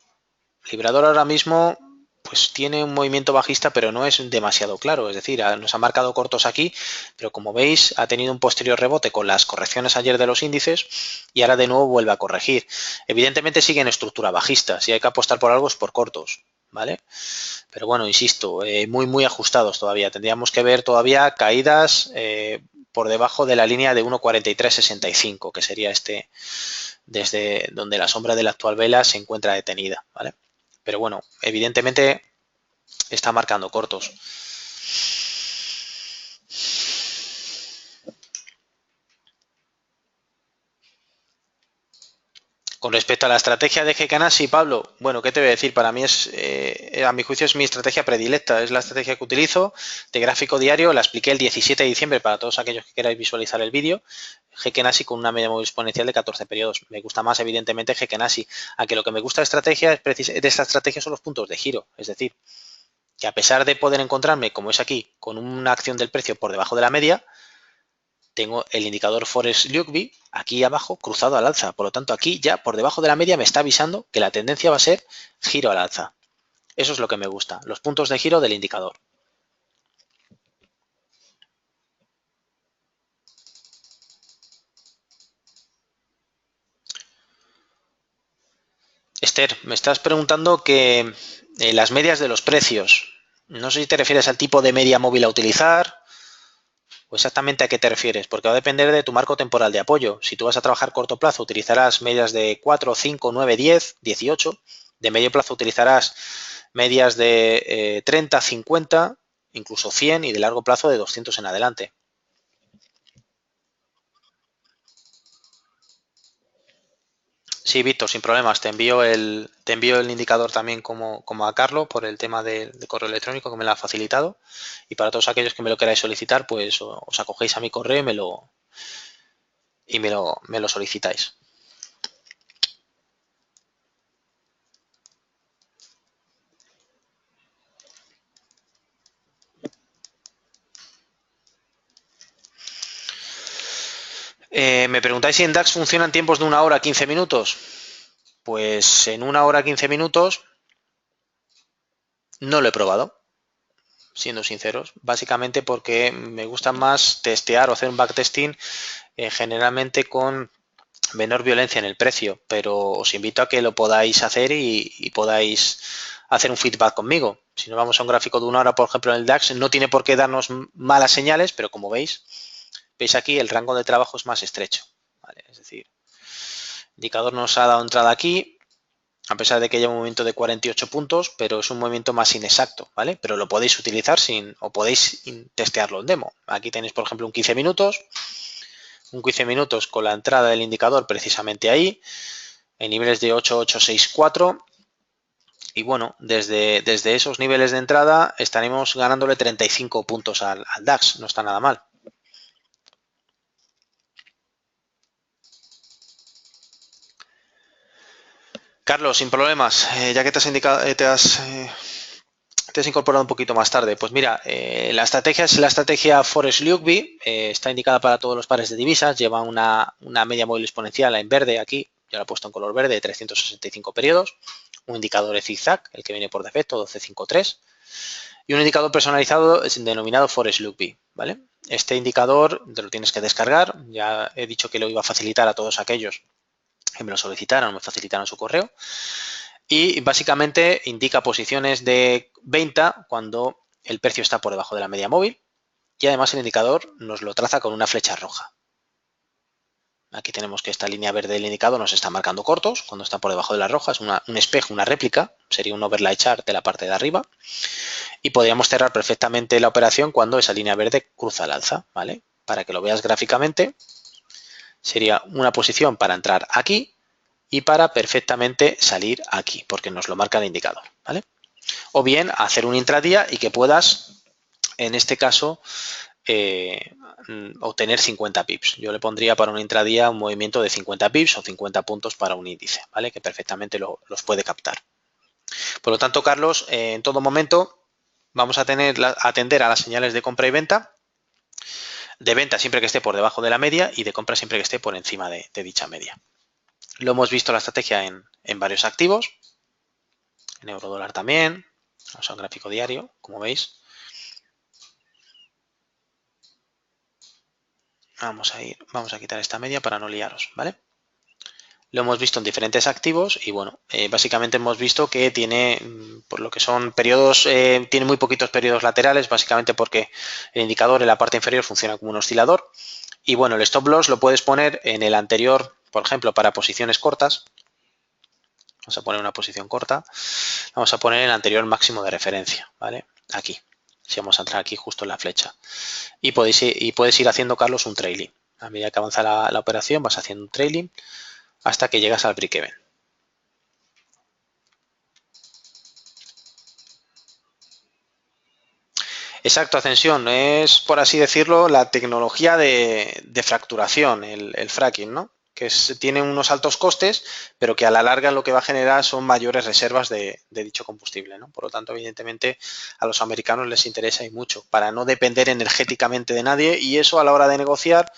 Librador ahora mismo pues tiene un movimiento bajista, pero no es demasiado claro. Es decir, nos ha marcado cortos aquí, pero como veis ha tenido un posterior rebote con las correcciones ayer de los índices y ahora de nuevo vuelve a corregir. Evidentemente sigue en estructura bajista. Si hay que apostar por algo es por cortos, ¿vale? Pero bueno, insisto, muy ajustados todavía. Tendríamos que ver todavía caídas por debajo de la línea de 1.4365, que sería desde donde la sombra de la actual vela se encuentra detenida, ¿vale? Pero bueno, evidentemente está marcando cortos. Con respecto a la estrategia de Gekanasi, Pablo, bueno, ¿qué te voy a decir? Para mí a mi juicio es mi estrategia predilecta, es la estrategia que utilizo de gráfico diario, la expliqué el 17 de diciembre para todos aquellos que queráis visualizar el vídeo, Gekanasi con una media móvil exponencial de 14 periodos. Me gusta más, evidentemente, Gekanasi, aunque lo que me gusta de esta estrategia son los puntos de giro, es decir, que a pesar de poder encontrarme, como es aquí, con una acción del precio por debajo de la media, tengo el indicador Forex Lukeby aquí abajo cruzado al alza. Por lo tanto, aquí ya por debajo de la media me está avisando que la tendencia va a ser giro al alza. Eso es lo que me gusta, los puntos de giro del indicador. Esther, me estás preguntando que las medias de los precios. No sé si te refieres al tipo de media móvil a utilizar o exactamente a qué te refieres, porque va a depender de tu marco temporal de apoyo. Si tú vas a trabajar corto plazo, utilizarás medias de 4, 5, 9, 10, 18. De medio plazo utilizarás medias de 30, 50, incluso 100 y de largo plazo de 200 en adelante. Sí, Víctor, sin problemas. Te envío el indicador también como a Carlos por el tema de correo electrónico que me lo ha facilitado. Y para todos aquellos que me lo queráis solicitar, pues os acogéis a mi correo y me lo solicitáis. Me preguntáis si en DAX funcionan tiempos de 1 hora 15 minutos. Pues en 1 hora 15 minutos no lo he probado, siendo sinceros. Básicamente porque me gusta más testear o hacer un backtesting generalmente con menor violencia en el precio, pero os invito a que lo podáis hacer y podáis hacer un feedback conmigo. Si nos vamos a un gráfico de 1 hora, por ejemplo, en el DAX, no tiene por qué darnos malas señales, pero como veis aquí el rango de trabajo es más estrecho, ¿vale? Es decir, el indicador nos ha dado entrada aquí, a pesar de que haya un movimiento de 48 puntos, pero es un movimiento más inexacto, ¿vale? Pero lo podéis utilizar o podéis testearlo en demo. Aquí tenéis, por ejemplo, un 15 minutos con la entrada del indicador precisamente ahí, en niveles de 8,864. Y bueno, desde esos niveles de entrada estaremos ganándole 35 puntos al DAX, no está nada mal. Carlos, sin problemas, ya que te has incorporado un poquito más tarde. Pues mira, la estrategia es la estrategia Forest Lugby, está indicada para todos los pares de divisas, lleva una media móvil exponencial en verde aquí, yo la he puesto en color verde, de 365 periodos, un indicador de zigzag, el que viene por defecto, 1253, y un indicador personalizado denominado Forest Lugby, ¿vale? Este indicador te lo tienes que descargar, ya he dicho que lo iba a facilitar a todos aquellos que me lo solicitaron, me facilitaron su correo. Y básicamente indica posiciones de venta cuando el precio está por debajo de la media móvil y además el indicador nos lo traza con una flecha roja. Aquí tenemos que esta línea verde del indicador nos está marcando cortos cuando está por debajo de la roja, es un espejo, una réplica, sería un overlay chart de la parte de arriba y podríamos cerrar perfectamente la operación cuando esa línea verde cruza el alza, ¿vale? Para que lo veas gráficamente, sería una posición para entrar aquí y para perfectamente salir aquí, porque nos lo marca el indicador, ¿vale? O bien hacer un intradía y que puedas, en este caso, obtener 50 pips. Yo le pondría para un intradía un movimiento de 50 pips o 50 puntos para un índice, ¿vale? Que perfectamente los puede captar. Por lo tanto, Carlos, en todo momento vamos a atender a las señales de compra y venta, de venta siempre que esté por debajo de la media y de compra siempre que esté por encima de dicha media. Lo hemos visto la estrategia en varios activos, en eurodólar también, vamos a un gráfico diario, como veis. Vamos a quitar esta media para no liaros, ¿vale? Lo hemos visto en diferentes activos y bueno, básicamente hemos visto que tiene, por lo que son periodos, tiene muy poquitos periodos laterales, básicamente porque el indicador en la parte inferior funciona como un oscilador. Y bueno, el stop loss lo puedes poner en el anterior, por ejemplo, para posiciones cortas. Vamos a poner una posición corta. Vamos a poner el anterior máximo de referencia, ¿vale? Aquí. Si vamos a entrar aquí justo en la flecha. Y puedes ir haciendo, Carlos, un trailing. A medida que avanza la operación vas haciendo un trailing hasta que llegas al break-even. Exacto, Ascensión. Es, por así decirlo, la tecnología de fracturación, el fracking, ¿no? Que tiene unos altos costes, pero que a la larga lo que va a generar son mayores reservas de dicho combustible, ¿no? Por lo tanto, evidentemente, a los americanos les interesa y mucho para no depender energéticamente de nadie y eso a la hora de negociar,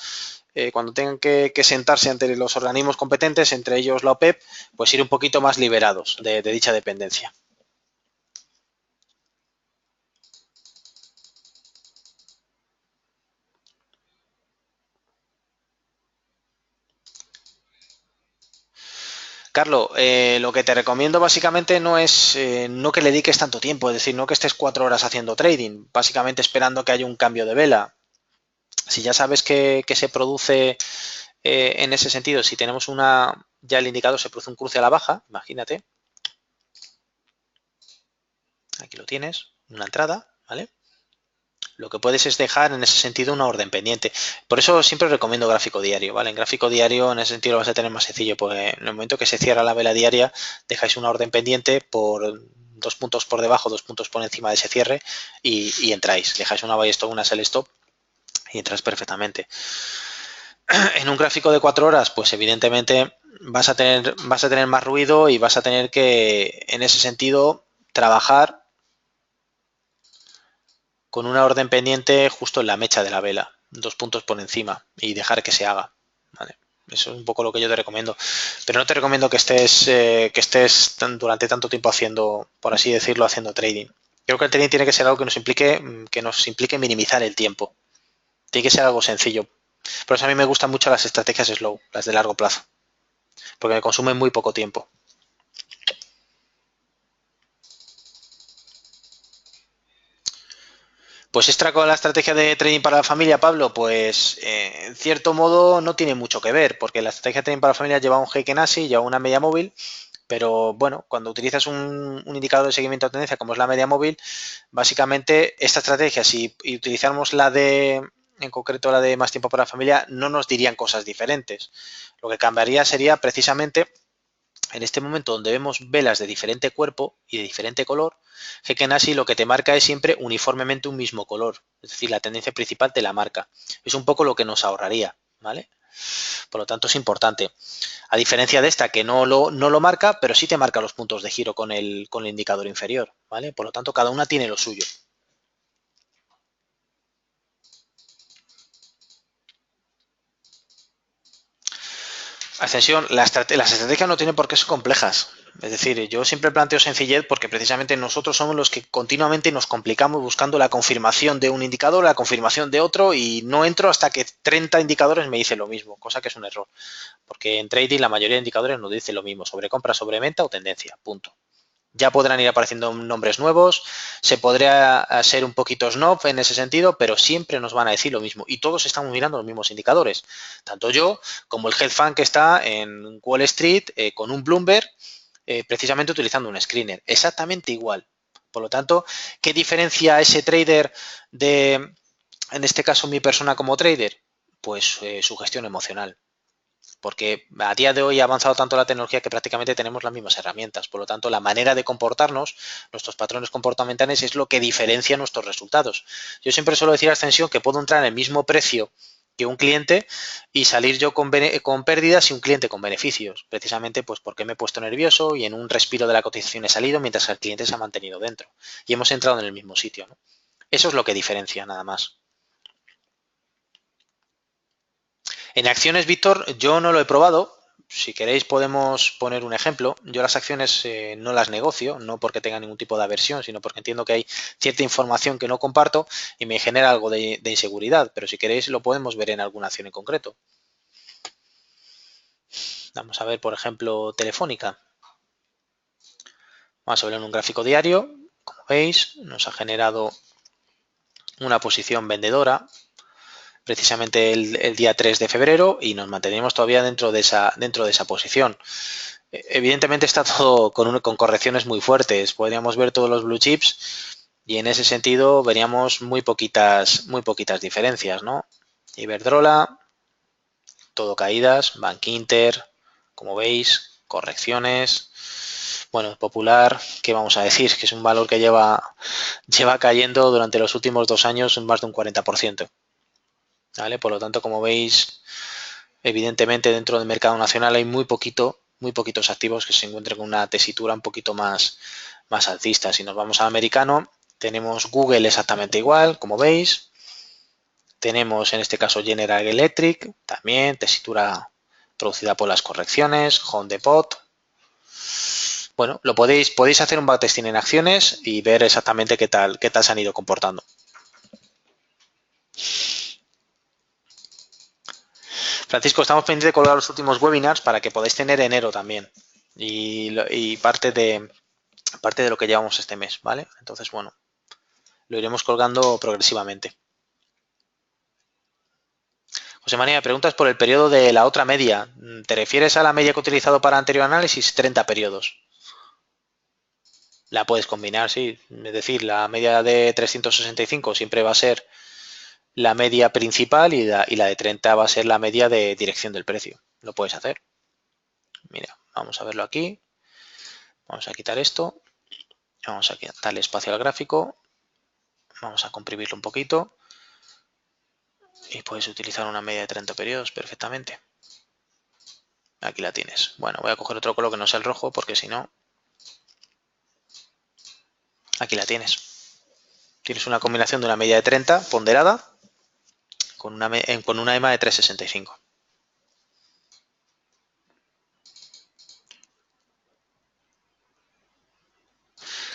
cuando tengan que sentarse ante los organismos competentes, entre ellos la OPEP, pues ir un poquito más liberados de dicha dependencia. Carlos, lo que te recomiendo básicamente no es no que le dediques tanto tiempo, es decir, no que estés 4 horas haciendo trading, básicamente esperando que haya un cambio de vela. Si ya sabes que se produce en ese sentido, si tenemos ya el indicador se produce un cruce a la baja, imagínate. Aquí lo tienes, una entrada, ¿vale? Lo que puedes es dejar en ese sentido una orden pendiente. Por eso siempre recomiendo gráfico diario, ¿vale? En gráfico diario en ese sentido lo vas a tener más sencillo, porque en el momento que se cierra la vela diaria, dejáis una orden pendiente por 2 puntos por debajo, 2 puntos por encima de ese cierre y entráis. Dejáis una buy stop, una sell stop y entras perfectamente. En un gráfico de 4 horas, pues evidentemente vas a tener más ruido y vas a tener que, en ese sentido, trabajar con una orden pendiente justo en la mecha de la vela, 2 puntos por encima y dejar que se haga, ¿vale? Eso es un poco lo que yo te recomiendo. Pero no te recomiendo que estés durante tanto tiempo haciendo, por así decirlo, haciendo trading. Creo que el trading tiene que ser algo que nos implique minimizar el tiempo. Tiene que ser algo sencillo. Por eso a mí me gustan mucho las estrategias slow, las de largo plazo, porque me consumen muy poco tiempo. Pues extra con la estrategia de trading para la familia, Pablo, pues en cierto modo no tiene mucho que ver, porque la estrategia de trading para la familia lleva un Heiken Ashi, lleva una media móvil, Pero bueno, cuando utilizas un indicador de seguimiento de tendencia como es la media móvil, básicamente esta estrategia, si utilizamos en concreto la de más tiempo para la familia, no nos dirían cosas diferentes. Lo que cambiaría sería precisamente en este momento donde vemos velas de diferente cuerpo y de diferente color, Heiken Ashi lo que te marca es siempre uniformemente un mismo color, es decir, la tendencia principal te la marca. Es un poco lo que nos ahorraría, ¿vale? Por lo tanto es importante. A diferencia de esta que no lo marca, pero sí te marca los puntos de giro con el indicador inferior, ¿vale? Por lo tanto, cada una tiene lo suyo. Ascensión, las estrategias no tienen por qué ser complejas. Es decir, yo siempre planteo sencillez porque precisamente nosotros somos los que continuamente nos complicamos buscando la confirmación de un indicador, la confirmación de otro y no entro hasta que 30 indicadores me dicen lo mismo, cosa que es un error. Porque en trading la mayoría de indicadores nos dicen lo mismo, sobre compra, sobre venta o tendencia, punto. Ya podrán ir apareciendo nombres nuevos, se podría ser un poquito snob en ese sentido, pero siempre nos van a decir lo mismo y todos estamos mirando los mismos indicadores. Tanto yo como el hedge fund que está en Wall Street con un Bloomberg, precisamente utilizando un screener. Exactamente igual. Por lo tanto, ¿qué diferencia ese trader de, en este caso, mi persona como trader? Pues su gestión emocional. Porque a día de hoy ha avanzado tanto la tecnología que prácticamente tenemos las mismas herramientas. Por lo tanto, la manera de comportarnos, nuestros patrones comportamentales, es lo que diferencia nuestros resultados. Yo siempre suelo decir a Ascensión que puedo entrar en el mismo precio que un cliente y salir yo con pérdidas y un cliente con beneficios. Precisamente pues porque me he puesto nervioso y en un respiro de la cotización he salido mientras el cliente se ha mantenido dentro. Y hemos entrado en el mismo sitio, ¿no? Eso es lo que diferencia nada más. En acciones, Víctor, yo no lo he probado. Si queréis podemos poner un ejemplo. Yo las acciones no las negocio, no porque tenga ningún tipo de aversión, sino porque entiendo que hay cierta información que no comparto y me genera algo de inseguridad. Pero si queréis lo podemos ver en alguna acción en concreto. Vamos a ver, por ejemplo, Telefónica. Vamos a verlo en un gráfico diario. Como veis, nos ha generado una posición vendedora precisamente el día 3 de febrero y nos mantenemos todavía dentro de esa posición. Evidentemente está todo con correcciones muy fuertes. Podríamos ver todos los blue chips y en ese sentido veríamos muy poquitas diferencias, ¿no? Iberdrola, todo caídas, Bank Inter, como veis, correcciones. Bueno, Popular, ¿qué vamos a decir? Que es un valor que lleva cayendo durante los últimos 2 años en más de un 40%. ¿Vale? Por lo tanto, como veis, evidentemente dentro del mercado nacional hay muy poquitos activos que se encuentren con una tesitura un poquito más alcista. Si nos vamos al americano, tenemos Google exactamente igual, como veis. Tenemos en este caso General Electric, también tesitura producida por las correcciones, Home Depot. Bueno, podéis hacer un backtesting en acciones y ver exactamente qué tal se han ido comportando. Francisco, estamos pendientes de colgar los últimos webinars para que podáis tener enero también y parte de lo que llevamos este mes, ¿vale? Entonces, bueno, lo iremos colgando progresivamente. José María, me preguntas por el periodo de la otra media. ¿Te refieres a la media que he utilizado para anterior análisis? 30 periodos. La puedes combinar, sí. Es decir, la media de 365 siempre va a ser la media principal y la de 30 va a ser la media de dirección del precio. Lo puedes hacer. Mira, vamos a verlo aquí. Vamos a quitar esto. Vamos a darle espacio al gráfico. Vamos a comprimirlo un poquito. Y puedes utilizar una media de 30 periodos perfectamente. Aquí la tienes. Bueno, voy a coger otro color que no sea el rojo porque si no... Aquí la tienes. Tienes una combinación de una media de 30 ponderada con una EMA de 365.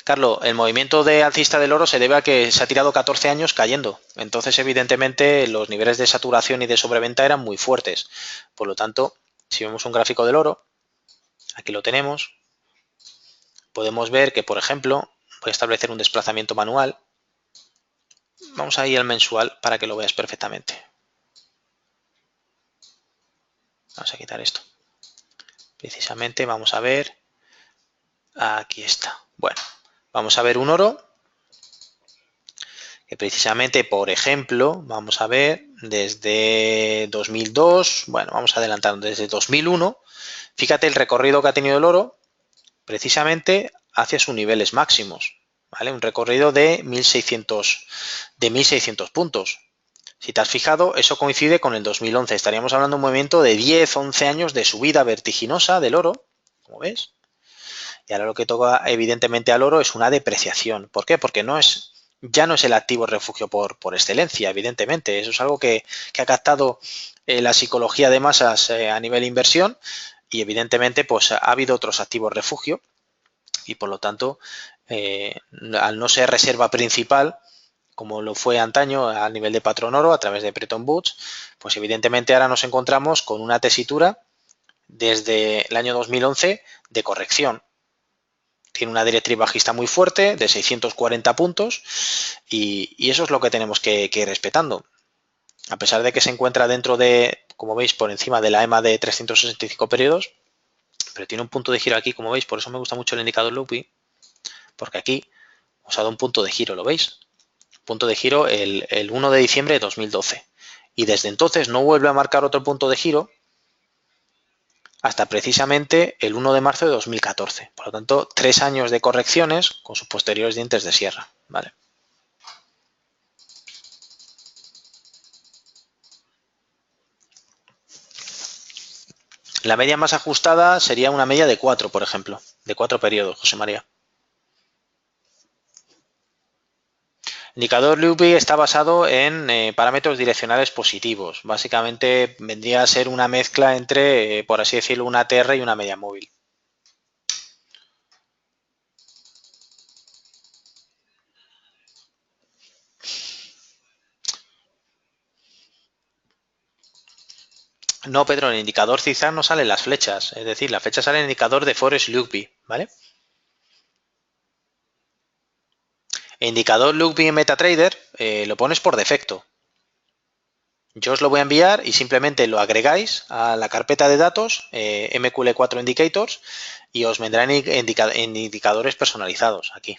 Carlos, el movimiento de alcista del oro se debe a que se ha tirado 14 años cayendo. Entonces, evidentemente, los niveles de saturación y de sobreventa eran muy fuertes. Por lo tanto, si vemos un gráfico del oro, aquí lo tenemos, podemos ver que, por ejemplo, voy a establecer un desplazamiento manual. Vamos a ir al mensual para que lo veas perfectamente. Vamos a quitar esto. Precisamente vamos a ver Aquí está. Bueno, vamos a ver un oro que precisamente, por ejemplo, vamos a ver desde 2002, bueno, vamos a adelantar desde 2001, fíjate el recorrido que ha tenido el oro precisamente hacia sus niveles máximos, ¿vale? Un recorrido de 1600 puntos. Si te has fijado, eso coincide con el 2011. Estaríamos hablando de un movimiento de 10, 11 años de subida vertiginosa del oro, como ves. Y ahora lo que toca evidentemente al oro es una depreciación. ¿Por qué? Porque ya no es el activo refugio por excelencia, evidentemente. Eso es algo que ha captado la psicología de masas a nivel inversión y evidentemente pues ha habido otros activos refugio y por lo tanto al no ser reserva principal como lo fue antaño a nivel de patrón oro a través de Bretton Woods, pues evidentemente ahora nos encontramos con una tesitura desde el año 2011 de corrección. Tiene una directriz bajista muy fuerte de 640 puntos y eso es lo que tenemos que ir respetando. A pesar de que se encuentra dentro de, como veis, por encima de la EMA de 365 periodos, pero tiene un punto de giro aquí, como veis, por eso me gusta mucho el indicador Loopy, porque aquí os ha dado un punto de giro, ¿lo veis? Punto de giro el 1 de diciembre de 2012. Y desde entonces no vuelve a marcar otro punto de giro hasta precisamente el 1 de marzo de 2014. Por lo tanto, 3 años de correcciones con sus posteriores dientes de sierra. ¿Vale? La media más ajustada sería una media de 4, por ejemplo, de 4 periodos, José María. El indicador Loopy está basado en parámetros direccionales positivos. Básicamente vendría a ser una mezcla entre, por así decirlo, una ATR y una media móvil. No, Pedro, en el indicador zigzag no salen las flechas. Es decir, la flecha sale en el indicador de Forest Loopy, ¿vale? El indicador Loopy en MetaTrader lo pones por defecto. Yo os lo voy a enviar y simplemente lo agregáis a la carpeta de datos MQL4 Indicators y os vendrán en indicadores personalizados aquí.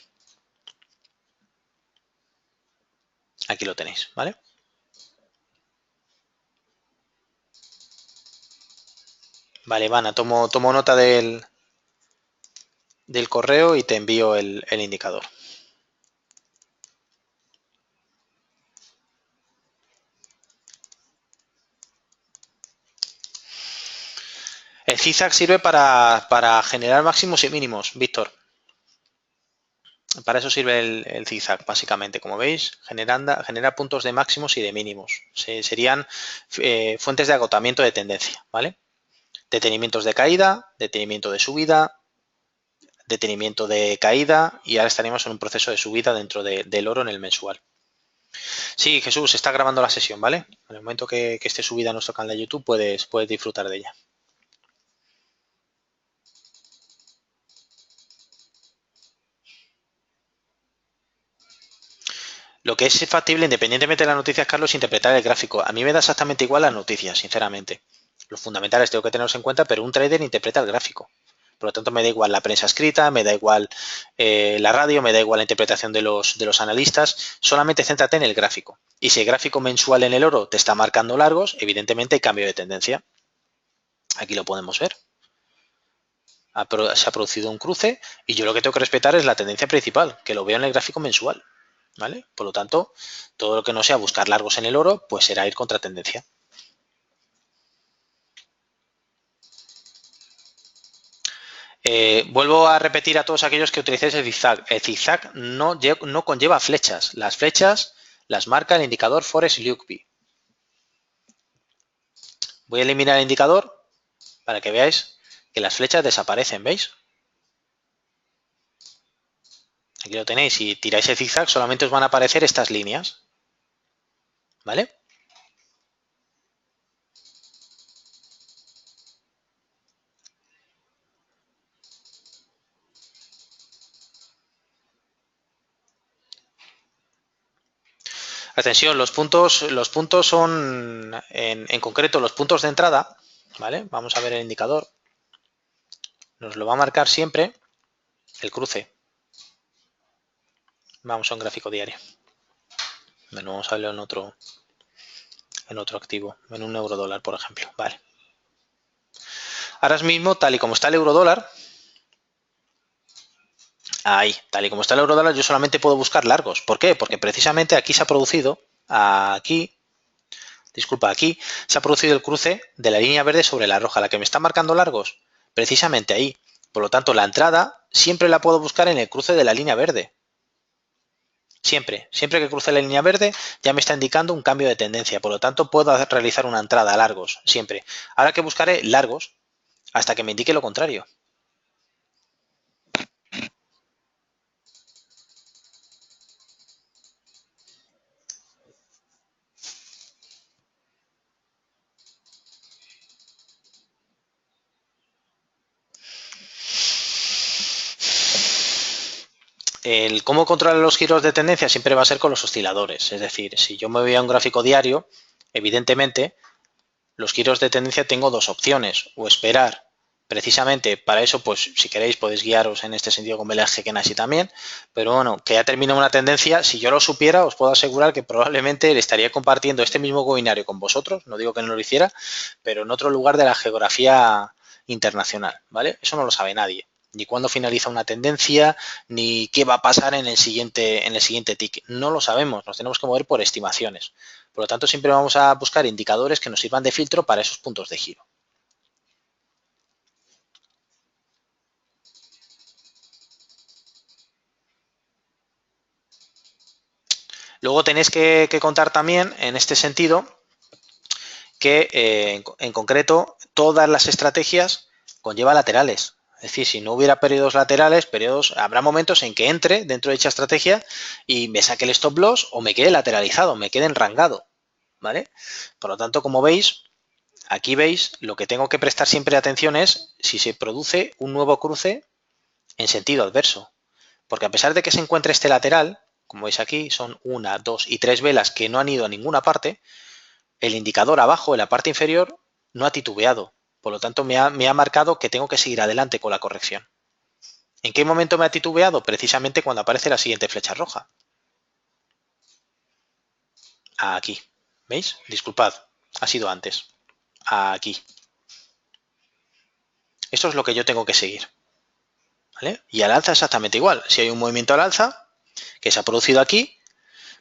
Aquí lo tenéis, ¿vale? Vale, Ivana, tomo nota del correo y te envío el indicador. El zigzag sirve para generar máximos y mínimos, Víctor. Para eso sirve el zigzag, básicamente. Como veis, genera puntos de máximos y de mínimos. Serían fuentes de agotamiento de tendencia, ¿vale? Detenimientos de caída, detenimiento de subida, detenimiento de caída y ahora estaremos en un proceso de subida dentro del oro en el mensual. Sí, Jesús, está grabando la sesión, ¿vale? En el momento que esté subida a nuestro canal de YouTube puedes disfrutar de ella. Lo que es factible, independientemente de las noticias, Carlos, es interpretar el gráfico. A mí me da exactamente igual las noticias, sinceramente. Los fundamentales tengo que tenerlos en cuenta, pero un trader interpreta el gráfico. Por lo tanto, me da igual la prensa escrita, me da igual la radio, me da igual la interpretación de los analistas. Solamente céntrate en el gráfico. Y si el gráfico mensual en el oro te está marcando largos, evidentemente hay cambio de tendencia. Aquí lo podemos ver. Se ha producido un cruce y yo lo que tengo que respetar es la tendencia principal, que lo veo en el gráfico mensual. ¿Vale? Por lo tanto, todo lo que no sea buscar largos en el oro, pues será ir contra tendencia. Vuelvo a repetir a todos aquellos que utilicéis el zigzag. El zigzag no conlleva flechas. Las flechas las marca el indicador Forest Loopy. Voy a eliminar el indicador para que veáis que las flechas desaparecen, ¿veis? Aquí lo tenéis. Si tiráis el zigzag solamente os van a aparecer estas líneas. ¿Vale? Atención, los puntos son, en concreto, los puntos de entrada, ¿vale? Vamos a ver el indicador. Nos lo va a marcar siempre el cruce. Vamos a un gráfico diario. Bueno, vamos a verlo en otro activo, en un euro dólar, por ejemplo. Vale. Ahora mismo, tal y como está el euro dólar, ahí, tal y como está el euro dólar, yo solamente puedo buscar largos. ¿Por qué? Porque precisamente aquí se ha producido, aquí se ha producido el cruce de la línea verde sobre la roja, la que me está marcando largos, precisamente ahí. Por lo tanto, la entrada siempre la puedo buscar en el cruce de la línea verde. Siempre que cruce la línea verde ya me está indicando un cambio de tendencia, por lo tanto puedo realizar una entrada a largos, siempre. Ahora que buscaré largos hasta que me indique lo contrario. El cómo controlar los giros de tendencia siempre va a ser con los osciladores, es decir, si yo me voy a un gráfico diario, evidentemente los giros de tendencia tengo dos opciones, o esperar. Precisamente para eso, pues si queréis podéis guiaros en este sentido con Velas Gekenasi también, pero bueno, que ya termine una tendencia, si yo lo supiera, os puedo asegurar que probablemente le estaría compartiendo este mismo webinario con vosotros, no digo que no lo hiciera, pero en otro lugar de la geografía internacional, ¿vale? Eso no lo sabe nadie, ni cuándo finaliza una tendencia, ni qué va a pasar en el siguiente tick, no lo sabemos, nos tenemos que mover por estimaciones. Por lo tanto, siempre vamos a buscar indicadores que nos sirvan de filtro para esos puntos de giro. Luego tenéis que contar también, en este sentido, que en concreto todas las estrategias conllevan laterales. Es decir, si no hubiera periodos laterales, habrá momentos en que entre dentro de dicha estrategia y me saque el stop loss o me quede lateralizado, me quede enrangado, ¿vale? Por lo tanto, como veis, aquí veis, lo que tengo que prestar siempre atención es si se produce un nuevo cruce en sentido adverso. Porque a pesar de que se encuentre este lateral, como veis aquí, son una, dos y tres velas que no han ido a ninguna parte, el indicador abajo, en la parte inferior, no ha titubeado. Por lo tanto, me ha marcado que tengo que seguir adelante con la corrección. ¿En qué momento me ha titubeado? Precisamente cuando aparece la siguiente flecha roja. Aquí. ¿Veis? Disculpad, ha sido antes. Aquí. Esto es lo que yo tengo que seguir. ¿Vale? Y al alza exactamente igual. Si hay un movimiento al alza que se ha producido aquí,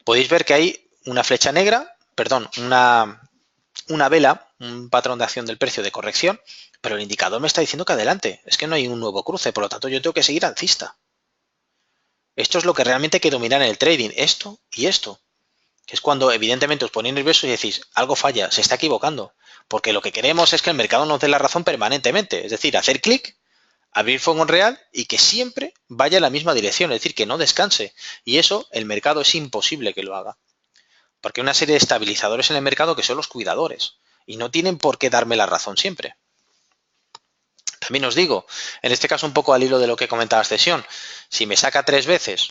podéis ver que hay una flecha negra, perdón, una vela, un patrón de acción del precio de corrección, pero el indicador me está diciendo que adelante, es que no hay un nuevo cruce, por lo tanto yo tengo que seguir alcista. Esto es lo que realmente hay que dominar en el trading, esto y esto, que es cuando evidentemente os ponéis nerviosos y decís, algo falla, se está equivocando, porque lo que queremos es que el mercado nos dé la razón permanentemente, es decir, hacer clic, abrir fuego en real y que siempre vaya en la misma dirección, es decir, que no descanse, y eso el mercado es imposible que lo haga. Porque hay una serie de estabilizadores en el mercado que son los cuidadores y no tienen por qué darme la razón siempre. También os digo, en este caso un poco al hilo de lo que comentaba Cesión, si me saca tres veces,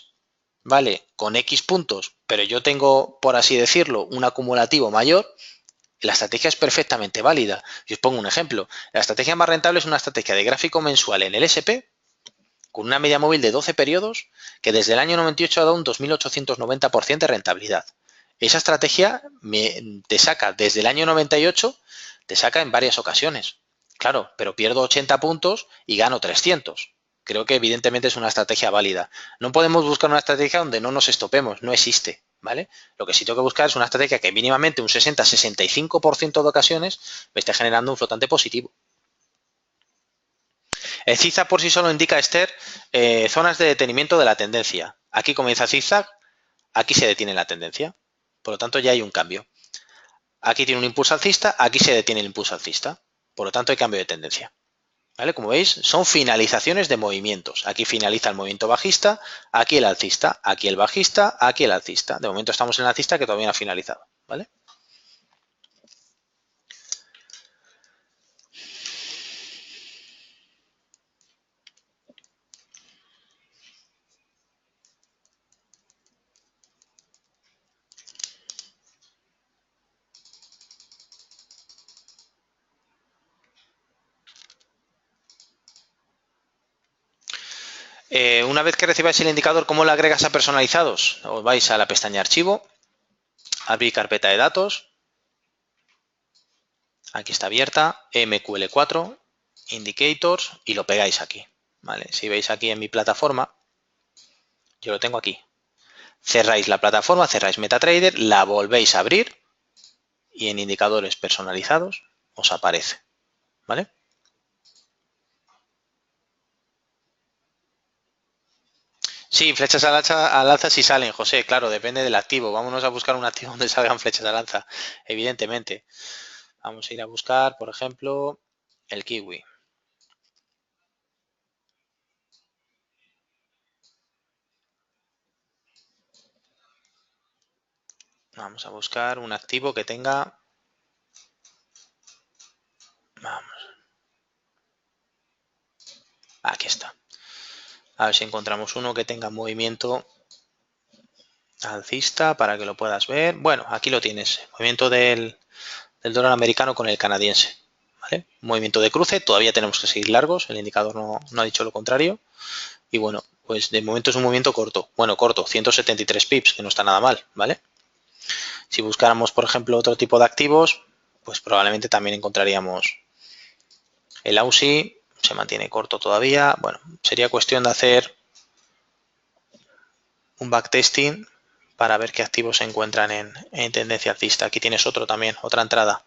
vale, con X puntos, pero yo tengo, por así decirlo, un acumulativo mayor, la estrategia es perfectamente válida. Y os pongo un ejemplo. La estrategia más rentable es una estrategia de gráfico mensual en el SP con una media móvil de 12 periodos que desde el año 98 ha dado un 2.890% de rentabilidad. Esa estrategia te saca desde el año 98, te saca en varias ocasiones. Claro, pero pierdo 80 puntos y gano 300. Creo que evidentemente es una estrategia válida. No podemos buscar una estrategia donde no nos estopemos, no existe, ¿vale? Lo que sí tengo que buscar es una estrategia que mínimamente un 60-65% de ocasiones me esté generando un flotante positivo. El zigzag por sí solo indica, Esther, zonas de detenimiento de la tendencia. Aquí comienza el zigzag, aquí se detiene la tendencia. Por lo tanto, ya hay un cambio. Aquí tiene un impulso alcista, aquí se detiene el impulso alcista. Por lo tanto, hay cambio de tendencia. ¿Vale? Como veis, son finalizaciones de movimientos. Aquí finaliza el movimiento bajista, aquí el alcista, aquí el bajista, aquí el alcista. De momento estamos en el alcista que todavía no ha finalizado. ¿Vale? Una vez que recibáis el indicador, ¿cómo lo agregas a personalizados? Os vais a la pestaña archivo, abrir carpeta de datos, aquí está abierta, MQL4, indicators y lo pegáis aquí. ¿Vale? Si veis aquí en mi plataforma, yo lo tengo aquí. Cerráis la plataforma, cerráis MetaTrader, la volvéis a abrir y en indicadores personalizados os aparece. ¿Vale? Sí, flechas al alza sí salen, José, claro, depende del activo. Vámonos a buscar un activo donde salgan flechas al alza, evidentemente. Vamos a ir a buscar, por ejemplo, el kiwi. Vamos a buscar un activo que tenga... Vamos. Aquí está. A ver si encontramos uno que tenga movimiento alcista para que lo puedas ver. Bueno, aquí lo tienes. Movimiento del dólar americano con el canadiense. ¿Vale? Movimiento de cruce. Todavía tenemos que seguir largos. El indicador no ha dicho lo contrario. Y bueno, pues de momento es un movimiento corto. Bueno, corto. 173 pips, que no está nada mal. ¿Vale? Si buscáramos, por ejemplo, otro tipo de activos, pues probablemente también encontraríamos el AUSI. Se mantiene corto todavía. Bueno, sería cuestión de hacer un backtesting para ver qué activos se encuentran en tendencia alcista. Aquí tienes otro también, otra entrada.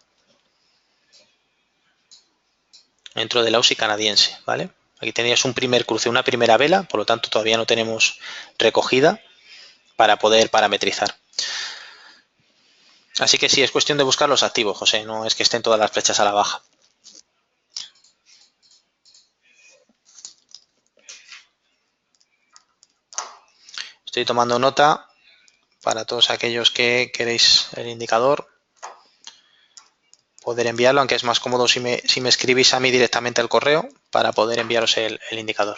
Dentro del AUSI canadiense, ¿vale? Aquí tenías un primer cruce, una primera vela, por lo tanto todavía no tenemos recogida para poder parametrizar. Así que sí, es cuestión de buscar los activos, José, no es que estén todas las flechas a la baja. Estoy tomando nota para todos aquellos que queréis el indicador, poder enviarlo, aunque es más cómodo si me escribís a mí directamente al correo para poder enviaros el indicador.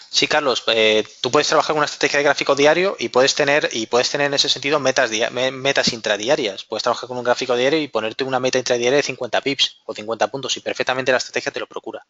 Sí, Carlos, tú puedes trabajar con una estrategia de gráfico diario y puedes tener en ese sentido metas intradiarias. Puedes trabajar con un gráfico diario y ponerte una meta intradiaria de 50 pips o 50 puntos y perfectamente la estrategia te lo procura.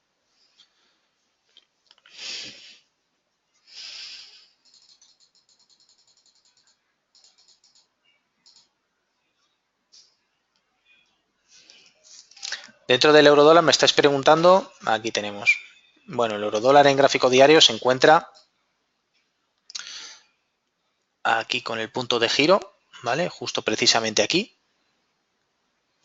Dentro del eurodólar me estáis preguntando, aquí tenemos. Bueno, el eurodólar en gráfico diario se encuentra aquí con el punto de giro, ¿vale? Justo precisamente aquí,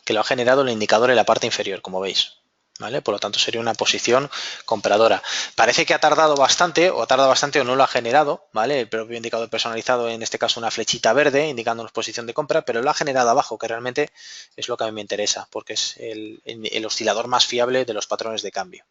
que lo ha generado el indicador en la parte inferior, como veis. ¿Vale? Por lo tanto, sería una posición compradora. Parece que ha tardado bastante, o no lo ha generado, ¿vale? El propio indicador personalizado, en este caso una flechita verde, indicándonos posición de compra, pero lo ha generado abajo, que realmente es lo que a mí me interesa, porque es el oscilador más fiable de los patrones de cambio.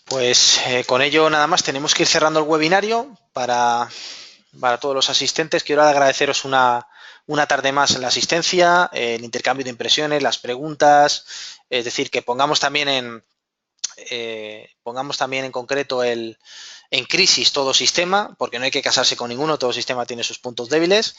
Pues con ello nada más, tenemos que ir cerrando el webinario para todos los asistentes. Quiero agradeceros una tarde más la asistencia, el intercambio de impresiones, las preguntas, es decir, que pongamos también en concreto en crisis todo sistema, porque no hay que casarse con ninguno, todo sistema tiene sus puntos débiles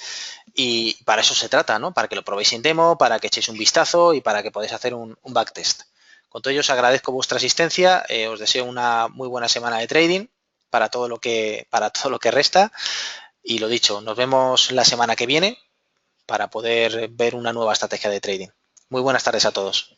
y para eso se trata, ¿no? Para que lo probéis en demo, para que echéis un vistazo y para que podáis hacer un backtest. Con todo ello os agradezco vuestra asistencia, os deseo una muy buena semana de trading para todo lo que resta y lo dicho, nos vemos la semana que viene para poder ver una nueva estrategia de trading. Muy buenas tardes a todos.